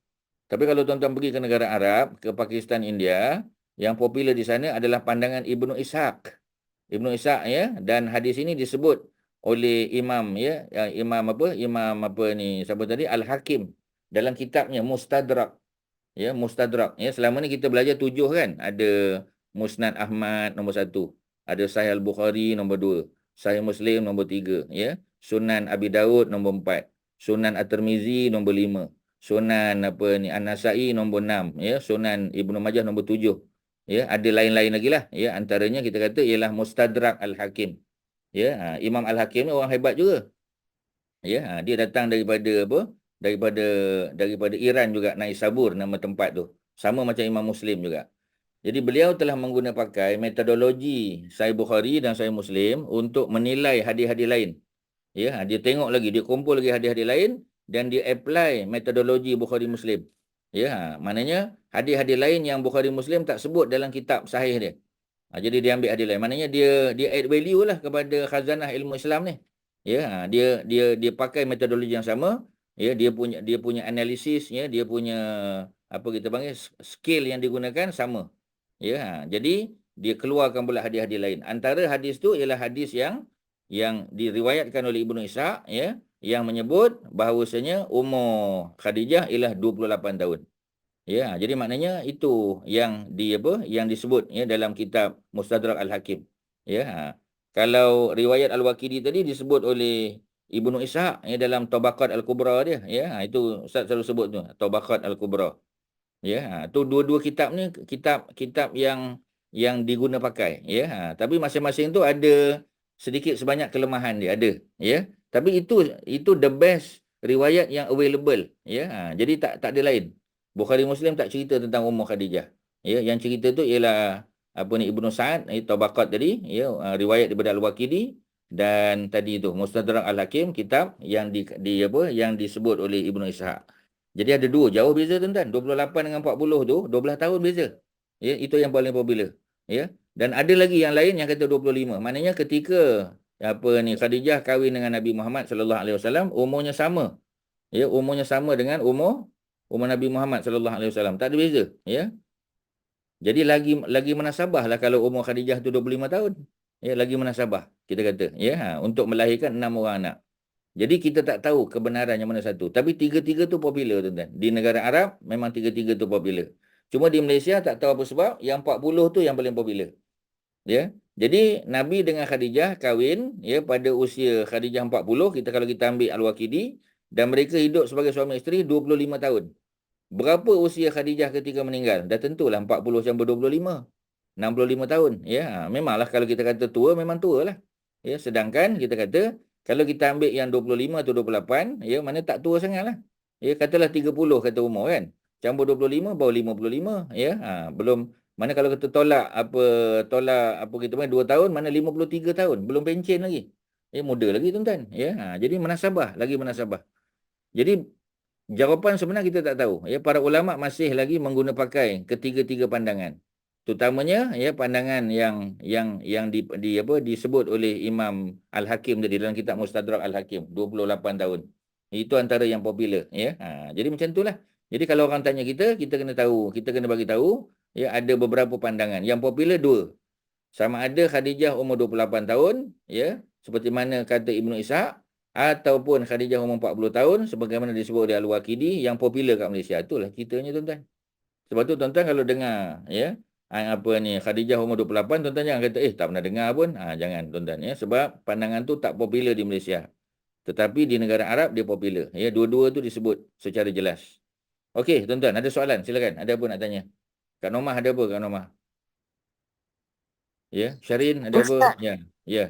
Tapi kalau tuan-tuan pergi ke negara Arab, ke Pakistan, India, yang popular di sana adalah pandangan Ibnu Ishaq. Ibnu Ishaq, ya, dan hadis ini disebut oleh Imam, ya, siapa tadi, Al-Hakim dalam kitabnya Mustadrak. Ya, Mustadrak. Ya, selama ni kita belajar 7 kan? Ada Musnad Ahmad nombor 1, ada Sahih Al-Bukhari nombor 2, Sahih Muslim nombor 3, ya, Sunan Abi Daud nombor 4, Sunan At-Tirmizi nombor 5, Sunan An-Nasa'i nombor 6, ya, Sunan Ibnu Majah nombor 7. Ya, ada lain-lain lagi lah, ya, antaranya kita kata ialah Mustadrak Al-Hakim. Ya, Imam Al-Hakim ni orang hebat juga. Ya, dia datang daripada daripada Iran juga, Naisabur nama tempat tu. Sama macam Imam Muslim juga. Jadi beliau telah pakai metodologi Sahih Bukhari dan Sahih Muslim untuk menilai hadis-hadis lain. Ya, dia tengok lagi, dia kumpul lagi hadis-hadis lain dan dia apply metodologi Bukhari Muslim. Ya, maknanya hadis-hadis lain yang Bukhari Muslim tak sebut dalam kitab sahih dia. Jadi dia ambil hadis lain. Maknanya dia add value lah kepada khazanah ilmu Islam ni. Ya, dia pakai metodologi yang sama. Ya, dia punya analisis, ya, dia punya kita panggil skill yang digunakan sama. Ya, jadi dia keluarkan pula hadis-hadis lain. Antara hadis tu ialah hadis yang diriwayatkan oleh Ibnu Ishaq, ya, yang menyebut bahawasanya umur Khadijah ialah 28 tahun. Ya, jadi maknanya itu yang yang disebut ya dalam kitab Mustadrak Al-Hakim. Ya. Kalau riwayat Al-Waqidi tadi disebut oleh Ibnu Ishaq ya dalam Tabaqat Al-Kubra dia, ya. Itu Ustaz selalu sebut tu, Tabaqat Al-Kubra. Ya, tu dua-dua kitab ni kitab yang diguna pakai, ya. Tapi masing-masing tu ada sedikit sebanyak kelemahan dia ada, ya. Tapi itu the best riwayat yang available, ya. Jadi tak ada lain. Bukhari Muslim tak cerita tentang Ummu Khadijah. Ya, yang cerita tu ialah Ibnu Sa'ad, Tabaqat tadi, ya, riwayat daripada Al-Waqidi dan tadi tu Mustadrak Al-Hakim, kitab yang yang disebut oleh Ibnu Ishaq. Jadi ada dua, jauh beza tuan-tuan. 28 dengan 40 tu 12 tahun beza. Ya, itu yang paling popular. Ya. Dan ada lagi yang lain yang kata 25. Maknanya ketika Khadijah kahwin dengan Nabi Muhammad sallallahu alaihi wasallam, umurnya sama. Ya, umurnya sama dengan umur Nabi Muhammad sallallahu alaihi wasallam. Tak ada beza, ya. Jadi lagi menasabahlah kalau umur Khadijah tu 25 tahun. Ya, lagi menasabah kita kata, ya, untuk melahirkan 6 orang anak. Jadi kita tak tahu kebenaran yang mana satu. Tapi tiga-tiga tu popular tuan-tuan. Di negara Arab memang tiga-tiga tu popular. Cuma di Malaysia tak tahu apa sebab yang 40 tu yang paling popular. Ya. Jadi Nabi dengan Khadijah kahwin ya pada usia Khadijah 40, kalau kita ambil Al-Waqidi, dan mereka hidup sebagai suami isteri 25 tahun. Berapa usia Khadijah ketika meninggal? Dah tentulah 40 campur 25. 65 tahun. Ya, memanglah kalau kita kata tua memang tua lah. Ya, sedangkan kita kata kalau kita ambil yang 25 atau 28, ya, mana tak tua sangat lah. Ya, katalah 30 kata umur kan. Campur 25 baru 55, ya. Belum, mana kalau kita tolak kita 2 tahun, mana 53 tahun, belum pencen lagi. Ya, muda lagi tuan-tuan, ya. Jadi lagi menasabah. Jadi jawapan sebenarnya kita tak tahu. Ya, para ulama masih lagi mengguna pakai ketiga-tiga pandangan. Terutamanya ya pandangan yang disebut oleh Imam Al-Hakim tadi dalam kitab Mustadrak Al-Hakim, 28 tahun. Itu antara yang popular, ya. Jadi macam itulah. Jadi kalau orang tanya kita kena tahu, kita kena bagi tahu ya ada beberapa pandangan. Yang popular dua. Sama ada Khadijah umur 28 tahun, ya, seperti mana kata Ibnu Ishaq, ataupun Khadijah umur 40 tahun sebagaimana disebut oleh Al-Waqidi yang popular kat Malaysia. Itulah ceritanya tuan-tuan. Sebab tu tuan-tuan kalau dengar ya Khadijah umur 28, tuan-tuan jangan kata tak pernah dengar pun. Jangan tuan-tuan, ya, sebab pandangan tu tak popular di Malaysia. Tetapi di negara Arab dia popular. Ya, dua-dua tu disebut secara jelas. Okey, tuan-tuan, ada soalan? Silakan. Ada apa nak tanya? Kak Nomah ada apa, Kak Nomah? Ya, Syarin ada apa? Ustaz, Ya.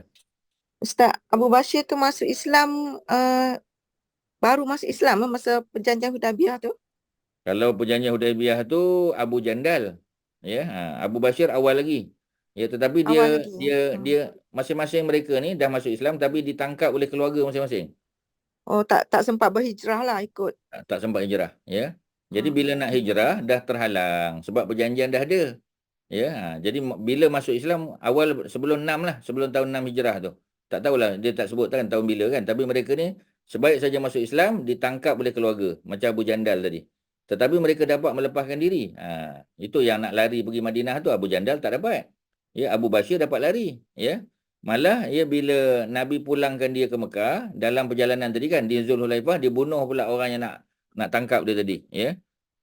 Ustaz, Abu Bashir tu masuk Islam, baru masuk Islam masa perjanjian Hudaibiyah tu? Kalau perjanjian Hudaibiyah tu Abu Jandal. Ya, Abu Bashir awal lagi. Ya, tetapi Awal lagi. dia masing-masing mereka ni dah masuk Islam tapi ditangkap oleh keluarga masing-masing. Oh, tak sempat berhijrah lah ikut. Tak sempat hijrah, ya. Jadi bila nak hijrah dah terhalang sebab perjanjian dah ada. Ya, jadi bila masuk Islam awal sebelum 6 lah, sebelum tahun 6 hijrah tu. Tak tahulah dia tak sebut kan tahun bila kan, tapi mereka ni sebaik saja masuk Islam ditangkap oleh keluarga macam Abu Jandal tadi. Tetapi mereka dapat melepaskan diri. Itu yang nak lari pergi Madinah tu Abu Jandal tak dapat. Ya, Abu Bashir dapat lari, ya. Malah ya bila Nabi pulangkan dia ke Mekah dalam perjalanan tadi kan di Zulhulaifah dia bunuh pula orang yang nak tangkap dia tadi, ya.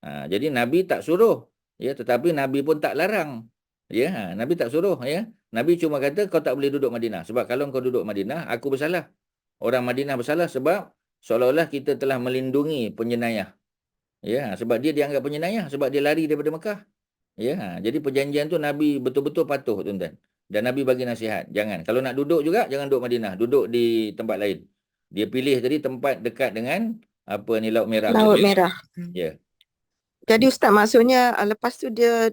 Jadi Nabi tak suruh, ya, tetapi Nabi pun tak larang. Ya, Nabi tak suruh, ya. Nabi cuma kata kau tak boleh duduk Madinah sebab kalau kau duduk Madinah aku bersalah. Orang Madinah bersalah sebab seolah-olah kita telah melindungi penjenayah. Ya, sebab dia dianggap penjenayah sebab dia lari daripada Mekah. Ya, jadi perjanjian tu Nabi betul-betul patuh tuan-tuan. Dan Nabi bagi nasihat, jangan. Kalau nak duduk juga jangan duduk Madinah, duduk di tempat lain. Dia pilih tadi tempat dekat dengan Laut Merah. Laut Merah. Ya. Jadi Ustaz maksudnya lepas tu dia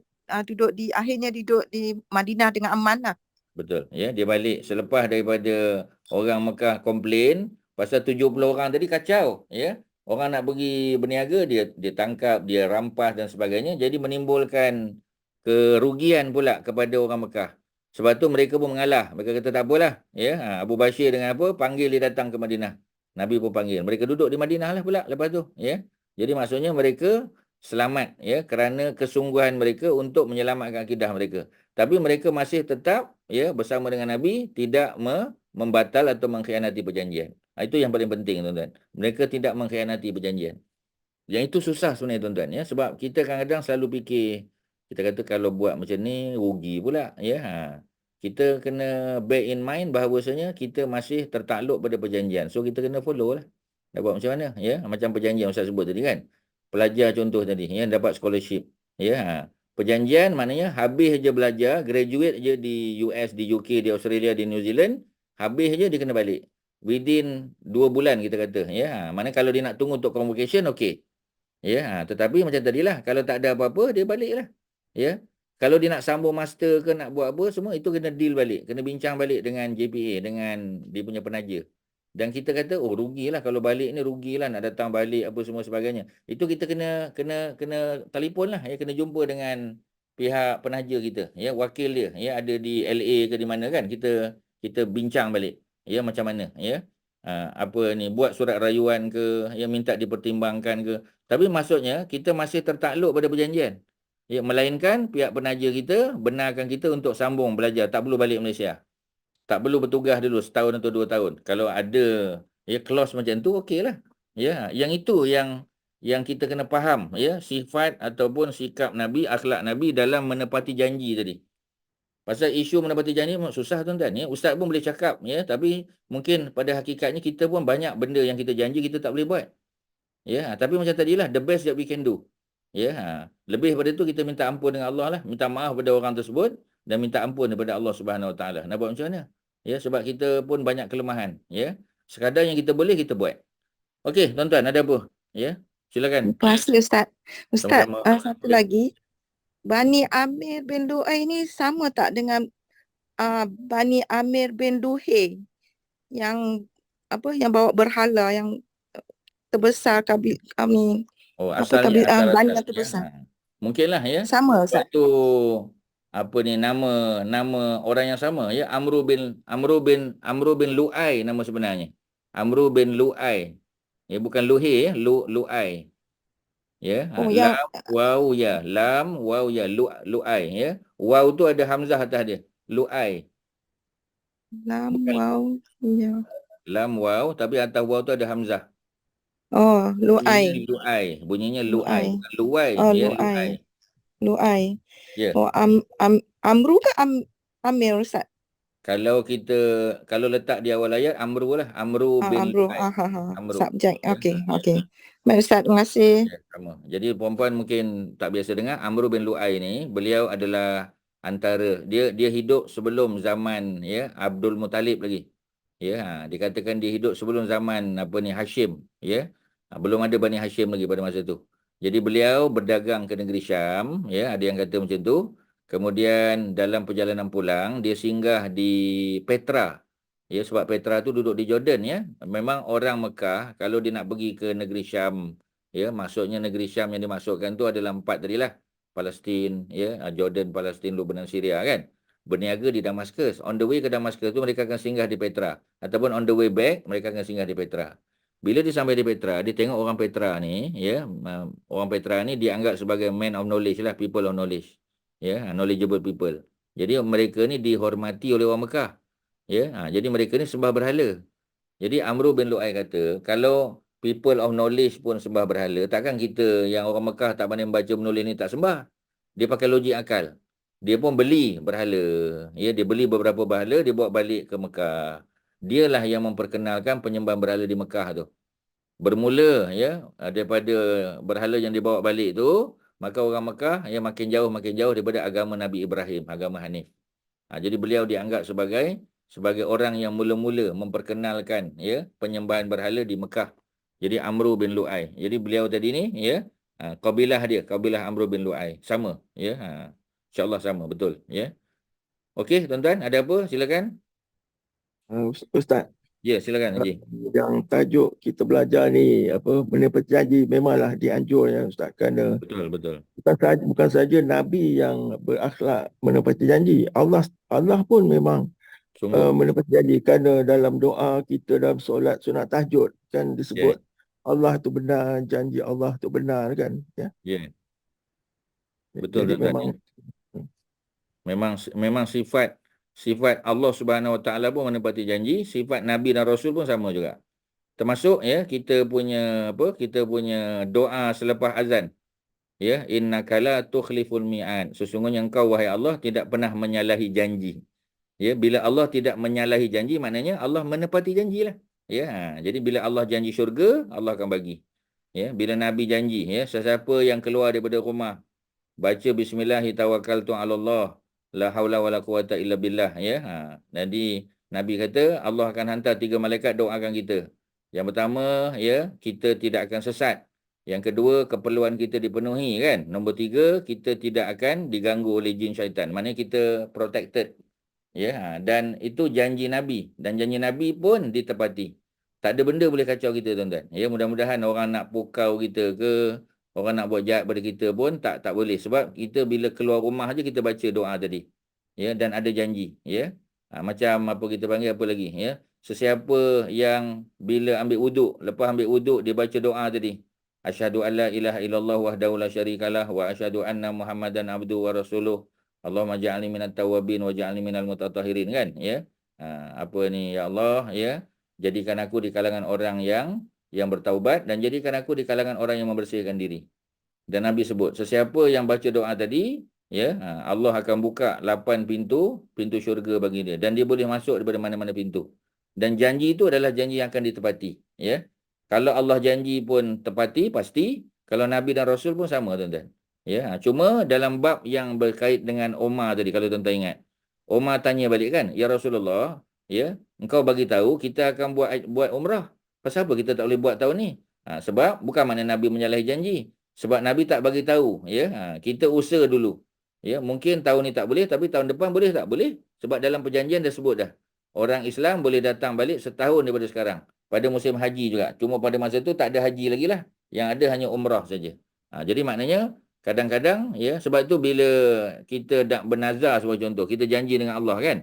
akhirnya duduk di Madinah dengan aman lah. Betul, ya, dia balik selepas daripada orang Mekah komplain pasal 70 orang tadi kacau, ya. Orang nak pergi berniaga dia tangkap, dia rampas dan sebagainya, jadi menimbulkan kerugian pula kepada orang Mekah. Sebab tu mereka pun mengalah. Mereka kata tak apalah, ya. Abu Bashir dengan panggil dia datang ke Madinah. Nabi pun panggil. Mereka duduk di Madinah lah pula lepas tu, ya. Jadi maksudnya mereka selamat, ya, kerana kesungguhan mereka untuk menyelamatkan akidah mereka. Tapi mereka masih tetap, ya, bersama dengan Nabi, tidak membatal atau mengkhianati perjanjian. Itu yang paling penting, tuan-tuan. Mereka tidak mengkhianati perjanjian. Yang itu susah sebenarnya, tuan-tuan, ya. Sebab kita kadang-kadang selalu fikir, kita kata kalau buat macam ni rugi pula, ya. Kita kena bear in mind bahawasanya kita masih tertakluk pada perjanjian. So kita kena follow lah. Nak buat macam mana, ya? Macam perjanjian Ustaz sebut tadi kan. Pelajar contoh tadi, ya, dapat scholarship, ya. Perjanjian maknanya habis je belajar, graduate je di US, di UK, di Australia, di New Zealand, habis je dia kena balik. Within 2 bulan kita kata, ya. Mana kalau dia nak tunggu untuk convocation, okey. Ya, tetapi macam tadilah, kalau tak ada apa-apa, dia baliklah. Ya. Kalau dia nak sambung master ke nak buat apa, semua itu kena deal balik. Kena bincang balik dengan JPA, dengan dia punya penaja. Dan kita kata, oh rugilah kalau balik ni, rugilah nak datang balik apa semua sebagainya. Itu kita kena telefon lah, ya, kena jumpa dengan pihak penaja kita, ya, wakil dia, ya, ada di LA ke di mana kan. Kita bincang balik, ya, macam mana, ya. Apa ni, buat surat rayuan ke, ya, minta dipertimbangkan ke. Tapi maksudnya kita masih tertakluk pada perjanjian. Ya, melainkan pihak penaja kita benarkan kita untuk sambung belajar, tak perlu balik Malaysia. Tak perlu bertugas dulu setahun atau 2 tahun. Kalau ada, ya, clause macam tu, okeylah. Ya, yang itu yang kita kena faham, ya, sifat ataupun sikap Nabi, akhlak Nabi dalam menepati janji tadi. Pasal isu menepati janji susah, tuan-tuan, ya. Ustaz pun boleh cakap, ya, tapi mungkin pada hakikatnya kita pun banyak benda yang kita janji kita tak boleh buat. Ya, tapi macam tadilah, the best that we can do. Ya, lebih daripada itu kita minta ampun dengan Allah lah, minta maaf kepada orang tersebut dan minta ampun daripada Allah Subhanahu Wa Taala. Nak buat macam mana? Ya, sebab kita pun banyak kelemahan, ya. Sekadar yang kita boleh kita buat. Okey, tuan-tuan, ada apa? Ya, silakan. Terima kasih Ustaz. Ustaz, Sama-sama. satu lagi. Bani Amir bin Lu'ay ni sama tak dengan Bani Amir bin Luhai yang yang bawa berhala, yang terbesar kami Oh, apa asalnya Bani ya. yang terbesar. Mungkinlah, ya. Sama Ustaz. Waktu apa ni, nama orang yang sama, ya, Amru bin Lu'ay nama sebenarnya. Amru bin Lu'ay. Ya, bukan Luhai, ya, Lu'ay. Ya, Oh, lam waw ya, Lu'ay, ya. Waw tu ada hamzah atas dia. Lu'ay. Lam Bukan waw ya. lam waw tapi atas waw tu ada hamzah. Oh, Lu'ay. Bunyinya Lu'ay. Bukan Lu'ay, Oh, ya, Lu'ay. Lu'ay. Ya. Oh, Amru ke Amir Ustaz? Kalau letak di awal ayat, Amru lah. Amru bin Amru. Lu'ay. Amru. Subjek. Ya. Okey. Baik Ustaz, terima kasih. Ya, sama. Jadi puan-puan mungkin tak biasa dengar, Amru bin Lu'ay ni, beliau adalah antara, dia hidup sebelum zaman, ya, Abdul Muttalib lagi. Ya, dikatakan dia hidup sebelum zaman Hashim, ya. Belum ada Bani Hashim lagi pada masa tu. Jadi beliau berdagang ke negeri Syam, ya, ada yang kata macam tu. Kemudian dalam perjalanan pulang dia singgah di Petra. Ya, sebab Petra tu duduk di Jordan, ya. Memang orang Mekah kalau dia nak pergi ke negeri Syam, ya, maksudnya negeri Syam yang dimaksudkan tu adalah 4 tadilah. Palestin, ya, Jordan, Palestin, Lebanon, Syria, kan. Berniaga di Damaskus. On the way ke Damaskus tu mereka akan singgah di Petra, ataupun on the way back mereka akan singgah di Petra. Bila dia sampai di Petra, dia tengok orang Petra ni, ya, orang Petra ni dianggap sebagai man of knowledge lah, people of knowledge. Ya, knowledgeable people. Jadi mereka ni dihormati oleh orang Mekah. Ya, jadi mereka ni sembah berhala. Jadi Amru bin Lu'ay kata, kalau people of knowledge pun sembah berhala, takkan kita yang orang Mekah tak pandai membaca menulis ni tak sembah? Dia pakai logik akal. Dia pun beli berhala. Ya, dia beli beberapa berhala, dia bawa balik ke Mekah. Dialah yang memperkenalkan penyembahan berhala di Mekah tu. Bermula, ya, daripada berhala yang dibawa balik tu, maka orang Mekah, ya, makin jauh daripada agama Nabi Ibrahim, agama Hanif. Jadi beliau dianggap sebagai orang yang mula-mula memperkenalkan, ya, penyembahan berhala di Mekah. Jadi Amru bin Lu'ay. Jadi beliau tadi ni, ya, kabilah Amru bin Lu'ay. Sama, ya. InsyaAllah sama, betul, ya. Okey, tuan-tuan, ada apa? Silakan. Ustaz, Ya, silakan, Haji. yang tajuk kita belajar ni menepati janji memanglah dianjurnya Ustaz, kerana Betul. bukan saja Nabi yang berakhlak menepati janji, Allah pun memang Sungguh. menepati janji, kerana dalam doa kita dalam solat sunat tahajud kan disebut Allah tu benar, janji Allah tu benar, kan, ya. Ya. Betul, Jadi tuan-tuan. Memang sifat Allah Subhanahu Wa Taala pun menepati janji, sifat Nabi dan Rasul pun sama juga. termasuk ya kita punya doa selepas azan. Ya, innaka la tukhliful mi'ad. Sesungguhnya engkau wahai Allah tidak pernah menyalahi janji. Ya, bila Allah tidak menyalahi janji maknanya Allah menepati janjilah. Ya, jadi bila Allah janji syurga, Allah akan bagi. Ya, bila Nabi janji ya, sesiapa yang keluar daripada rumah baca bismillahi tawakkaltu 'ala Allah la haula wala quwata illa billah ya. Jadi Nabi kata Allah akan hantar 3 malaikat doakan kita. Yang pertama ya, kita tidak akan sesat. Yang kedua, keperluan kita dipenuhi kan. Nombor 3, kita tidak akan diganggu oleh jin syaitan. Maknanya kita protected. Ya, dan itu janji Nabi dan janji Nabi pun ditepati. Tak ada benda boleh kacau kita tuan-tuan. Ya, mudah-mudahan orang nak pukau kita ke, orang nak buat jahat pada kita pun tak boleh sebab kita bila keluar rumah aja kita baca doa tadi. Ya, dan ada janji, ya. Macam apa kita panggil apa lagi, ya. Sesiapa yang bila ambil wuduk, lepas ambil wuduk dia baca doa tadi. Asyhadu an la ilaha illallah wahdahu la syarikalah wa asyhadu anna Muhammadan abduhu wa rasuluh. Allahumma ja'alni minat tawabin wa ja'alni minal mutatahhirin kan ya. Apa ni ya Allah ya, jadikan aku di kalangan orang yang bertaubat dan jadikan aku di kalangan orang yang membersihkan diri. Dan Nabi sebut sesiapa yang baca doa tadi ya, Allah akan buka 8 pintu syurga bagi dia dan dia boleh masuk daripada mana-mana pintu. Dan janji itu adalah janji yang akan ditepati ya. Kalau Allah janji pun tepati pasti, kalau Nabi dan Rasul pun sama tuan-tuan. Ya, cuma dalam bab yang berkait dengan Umar tadi kalau tuan-tuan ingat. Umar tanya balik kan, ya Rasulullah, ya, engkau bagi tahu kita akan buat umrah. Pasal apa kita tak boleh buat tahun ni? Sebab bukan makna Nabi menyalahi janji. Sebab Nabi tak bagi tahu, ya. Kita usaha dulu. Ya, mungkin tahun ni tak boleh tapi tahun depan boleh tak? Boleh. Sebab dalam perjanjian dah sebut dah. Orang Islam boleh datang balik setahun daripada sekarang. Pada musim haji juga. Cuma pada masa tu tak ada haji lagi lah. Yang ada hanya umrah saja. Jadi maknanya kadang-kadang ya, sebab tu bila kita nak bernazar sebagai contoh, kita janji dengan Allah kan.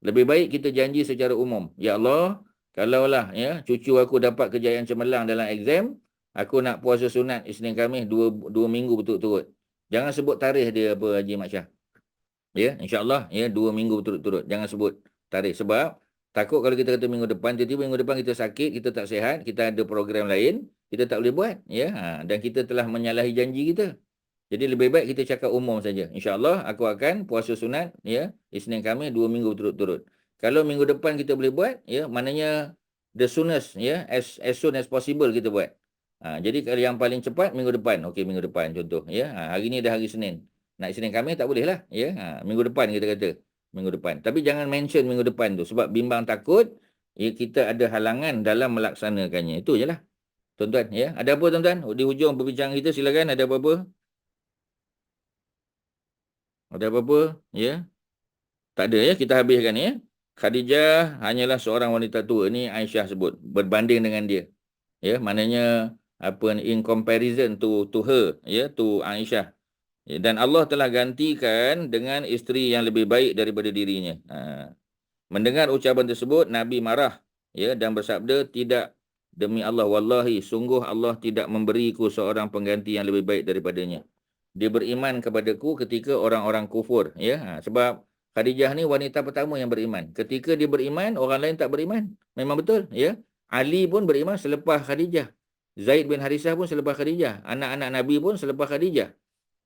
Lebih baik kita janji secara umum. Ya Allah, kalaulah ya cucu aku dapat kejayaan cemerlang dalam exam, aku nak puasa sunat Isnin Khamis 2 minggu berturut-turut. Jangan sebut tarikh dia apa Haji Mat Syah. Ya, insya-Allah ya 2 minggu berturut-turut. Jangan sebut tarikh sebab takut kalau kita kata minggu depan, tiba-tiba minggu depan kita sakit, kita tak sihat, kita ada program lain, kita tak boleh buat ya. Dan kita telah menyalahi janji kita. Jadi lebih baik kita cakap umum saja. InsyaAllah aku akan puasa sunat ya Isnin Khamis 2 minggu berturut-turut. Kalau minggu depan kita boleh buat ya, maknanya the soonest ya, as soon as possible kita buat. Jadi kalau yang paling cepat minggu depan. Okey, minggu depan contoh ya. Hari ni dah hari Senin. Nak Isnin Khamis tak boleh lah ya. Minggu depan kita kata. Minggu depan. Tapi jangan mention minggu depan tu sebab bimbang takut ya, kita ada halangan dalam melaksanakannya. Itu je lah. Tuan-tuan ya. Ada apa tuan-tuan? Di hujung perbincangan kita silakan, ada apa-apa? Ada apa-apa? Ya. Tak ada ya, kita habiskan ya. Khadijah hanyalah seorang wanita tua. Ni Aisyah sebut. Berbanding dengan dia. Ya, maknanya apa in comparison to her, ya, to Aisyah. Ya, dan Allah telah gantikan dengan isteri yang lebih baik daripada dirinya. Mendengar ucapan tersebut, Nabi marah ya dan bersabda, tidak, demi Allah, wallahi, sungguh Allah tidak memberiku seorang pengganti yang lebih baik daripadanya. Dia beriman kepadaku ketika orang-orang kufur ya. Sebab Khadijah ni wanita pertama yang beriman. Ketika dia beriman, orang lain tak beriman. Memang betul ya. Ali pun beriman selepas Khadijah. Zaid bin Harisah pun selepas Khadijah. Anak-anak Nabi pun selepas Khadijah.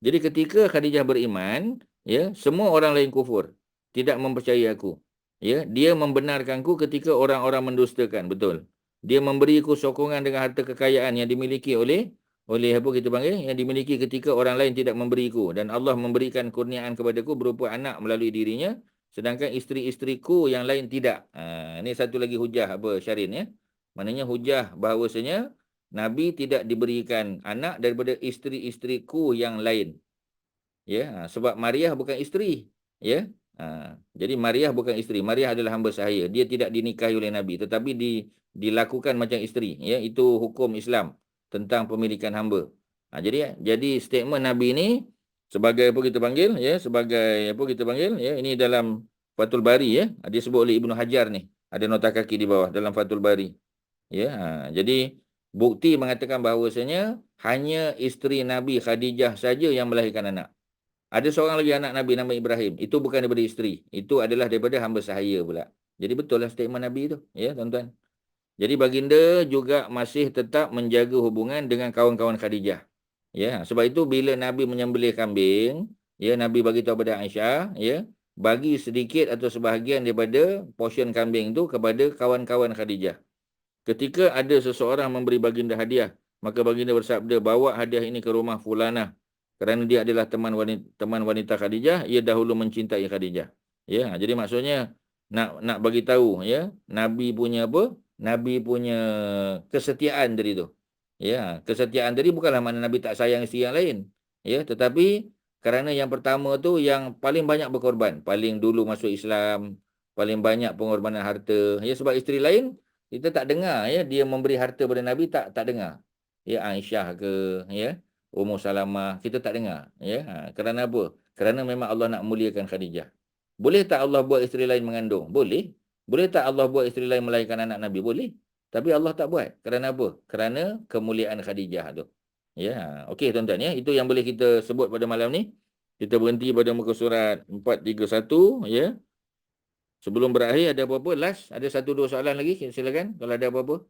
Jadi ketika Khadijah beriman, ya, semua orang lain kufur. Tidak mempercayai aku. Ya, dia membenarkanku ketika orang-orang mendustakan, betul. Dia memberiku sokongan dengan harta kekayaan yang dimiliki oleh apa kita panggil, yang dimiliki ketika orang lain tidak memberiku, dan Allah memberikan kurniaan kepadaku berupa anak melalui dirinya, sedangkan isteri-isteriku yang lain tidak. Ini satu lagi hujah apa Syarin ya. Maknanya hujah bahawasanya Nabi tidak diberikan anak daripada isteri-isteriku yang lain. Ya, sebab Maryah bukan isteri, ya. Jadi Maryah bukan isteri. Maryah adalah hamba sahaya. Dia tidak dinikahi oleh Nabi, tetapi dilakukan macam isteri, ya. Itu hukum Islam tentang pemilikan hamba. Jadi statement Nabi ini sebagai apa kita panggil ya, sebagai apa kita panggil ya, ini dalam Fathul Bari ya. Dia sebut oleh Ibnu Hajar ni. Ada nota kaki di bawah dalam Fathul Bari. Ya, jadi bukti mengatakan bahawasanya hanya isteri Nabi Khadijah saja yang melahirkan anak. Ada seorang lagi anak Nabi nama Ibrahim. Itu bukan daripada isteri. Itu adalah daripada hamba sahaya pula. Jadi betul lah statement Nabi itu. Ya, tuan-tuan. Jadi baginda juga masih tetap menjaga hubungan dengan kawan-kawan Khadijah. Ya, sebab itu bila Nabi menyembelih kambing, ya, Nabi bagi tahu kepada Aisyah, ya, bagi sedikit atau sebahagian daripada portion kambing itu kepada kawan-kawan Khadijah. Ketika ada seseorang memberi baginda hadiah, maka baginda bersabda, bawa hadiah ini ke rumah fulanah. Kerana dia adalah teman wanita Khadijah, ia dahulu mencintai Khadijah. Ya, jadi maksudnya nak bagi tahu, ya, Nabi punya apa? Nabi punya kesetiaan tadi tu. Ya, kesetiaan tadi bukanlah makna Nabi tak sayang isteri yang lain. Ya, tetapi kerana yang pertama tu yang paling banyak berkorban, paling dulu masuk Islam, paling banyak pengorbanan harta. Ya, sebab isteri lain kita tak dengar, ya, dia memberi harta pada Nabi, tak dengar. Ya, Aisyah ke, ya, Ummu Salamah, kita tak dengar, ya. Kerana apa? Kerana memang Allah nak muliakan Khadijah. Boleh tak Allah buat isteri lain mengandung? Boleh. Boleh tak Allah buat isteri lain melahirkan anak Nabi? Boleh. Tapi Allah tak buat. Kerana apa? Kerana kemuliaan Khadijah tu. Ya, okey tuan-tuan, ya. Itu yang boleh kita sebut pada malam ni. Kita berhenti pada muka surat 431, ya. Sebelum berakhir ada apa-apa? Last, ada 1-2 soalan lagi. Silakan kalau ada apa-apa.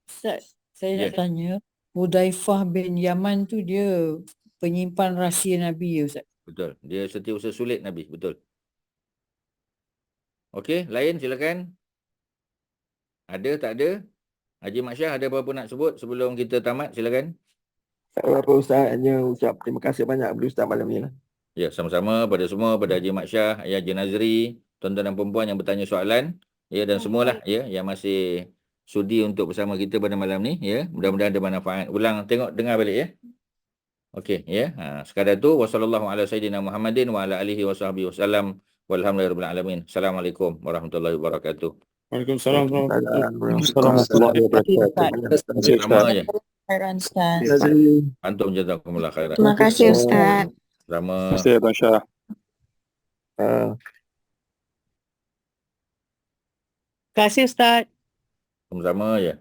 Ustaz, saya Ya. nak tanya, Hudzaifah bin Yaman tu dia penyimpan rahsia Nabi ya Ustaz? Betul. Dia setiausaha sulit Nabi. Betul. Okey, lain silakan. Ada, tak ada? Haji Mak Syah ada apa-apa nak sebut sebelum kita tamat? Silakan. Tak apa Ustaz, hanya ucap terima kasih banyak kepada Ustaz malam ni lah. Ya, sama-sama pada semua, pada Haji Mak Syah, ya, Haji Nazri, tuan-tuan dan perempuan yang bertanya soalan, ya, dan semualah, ya, yang masih sudi untuk bersama kita pada malam ni, ya. Mudah-mudahan ada manfaat. Ulang, tengok, dengar balik, ya. Okey, ya. Sekadar tu, wassallallahu ala sayyidina Muhammadin wa ala alihi wa sahbihi wasallam. Walhamdulillahirabbil alamin. Assalamualaikum warahmatullahi wabarakatuh. Waalaikumsalam Warahmatullahi wabarakatuh. Sama ya. Khairan Ustaz. Antum jazakumullah khairan. Terima kasih Ustaz. Sama. Terima kasih Abang Syah. Terima kasih Ustaz. Sama-sama ya.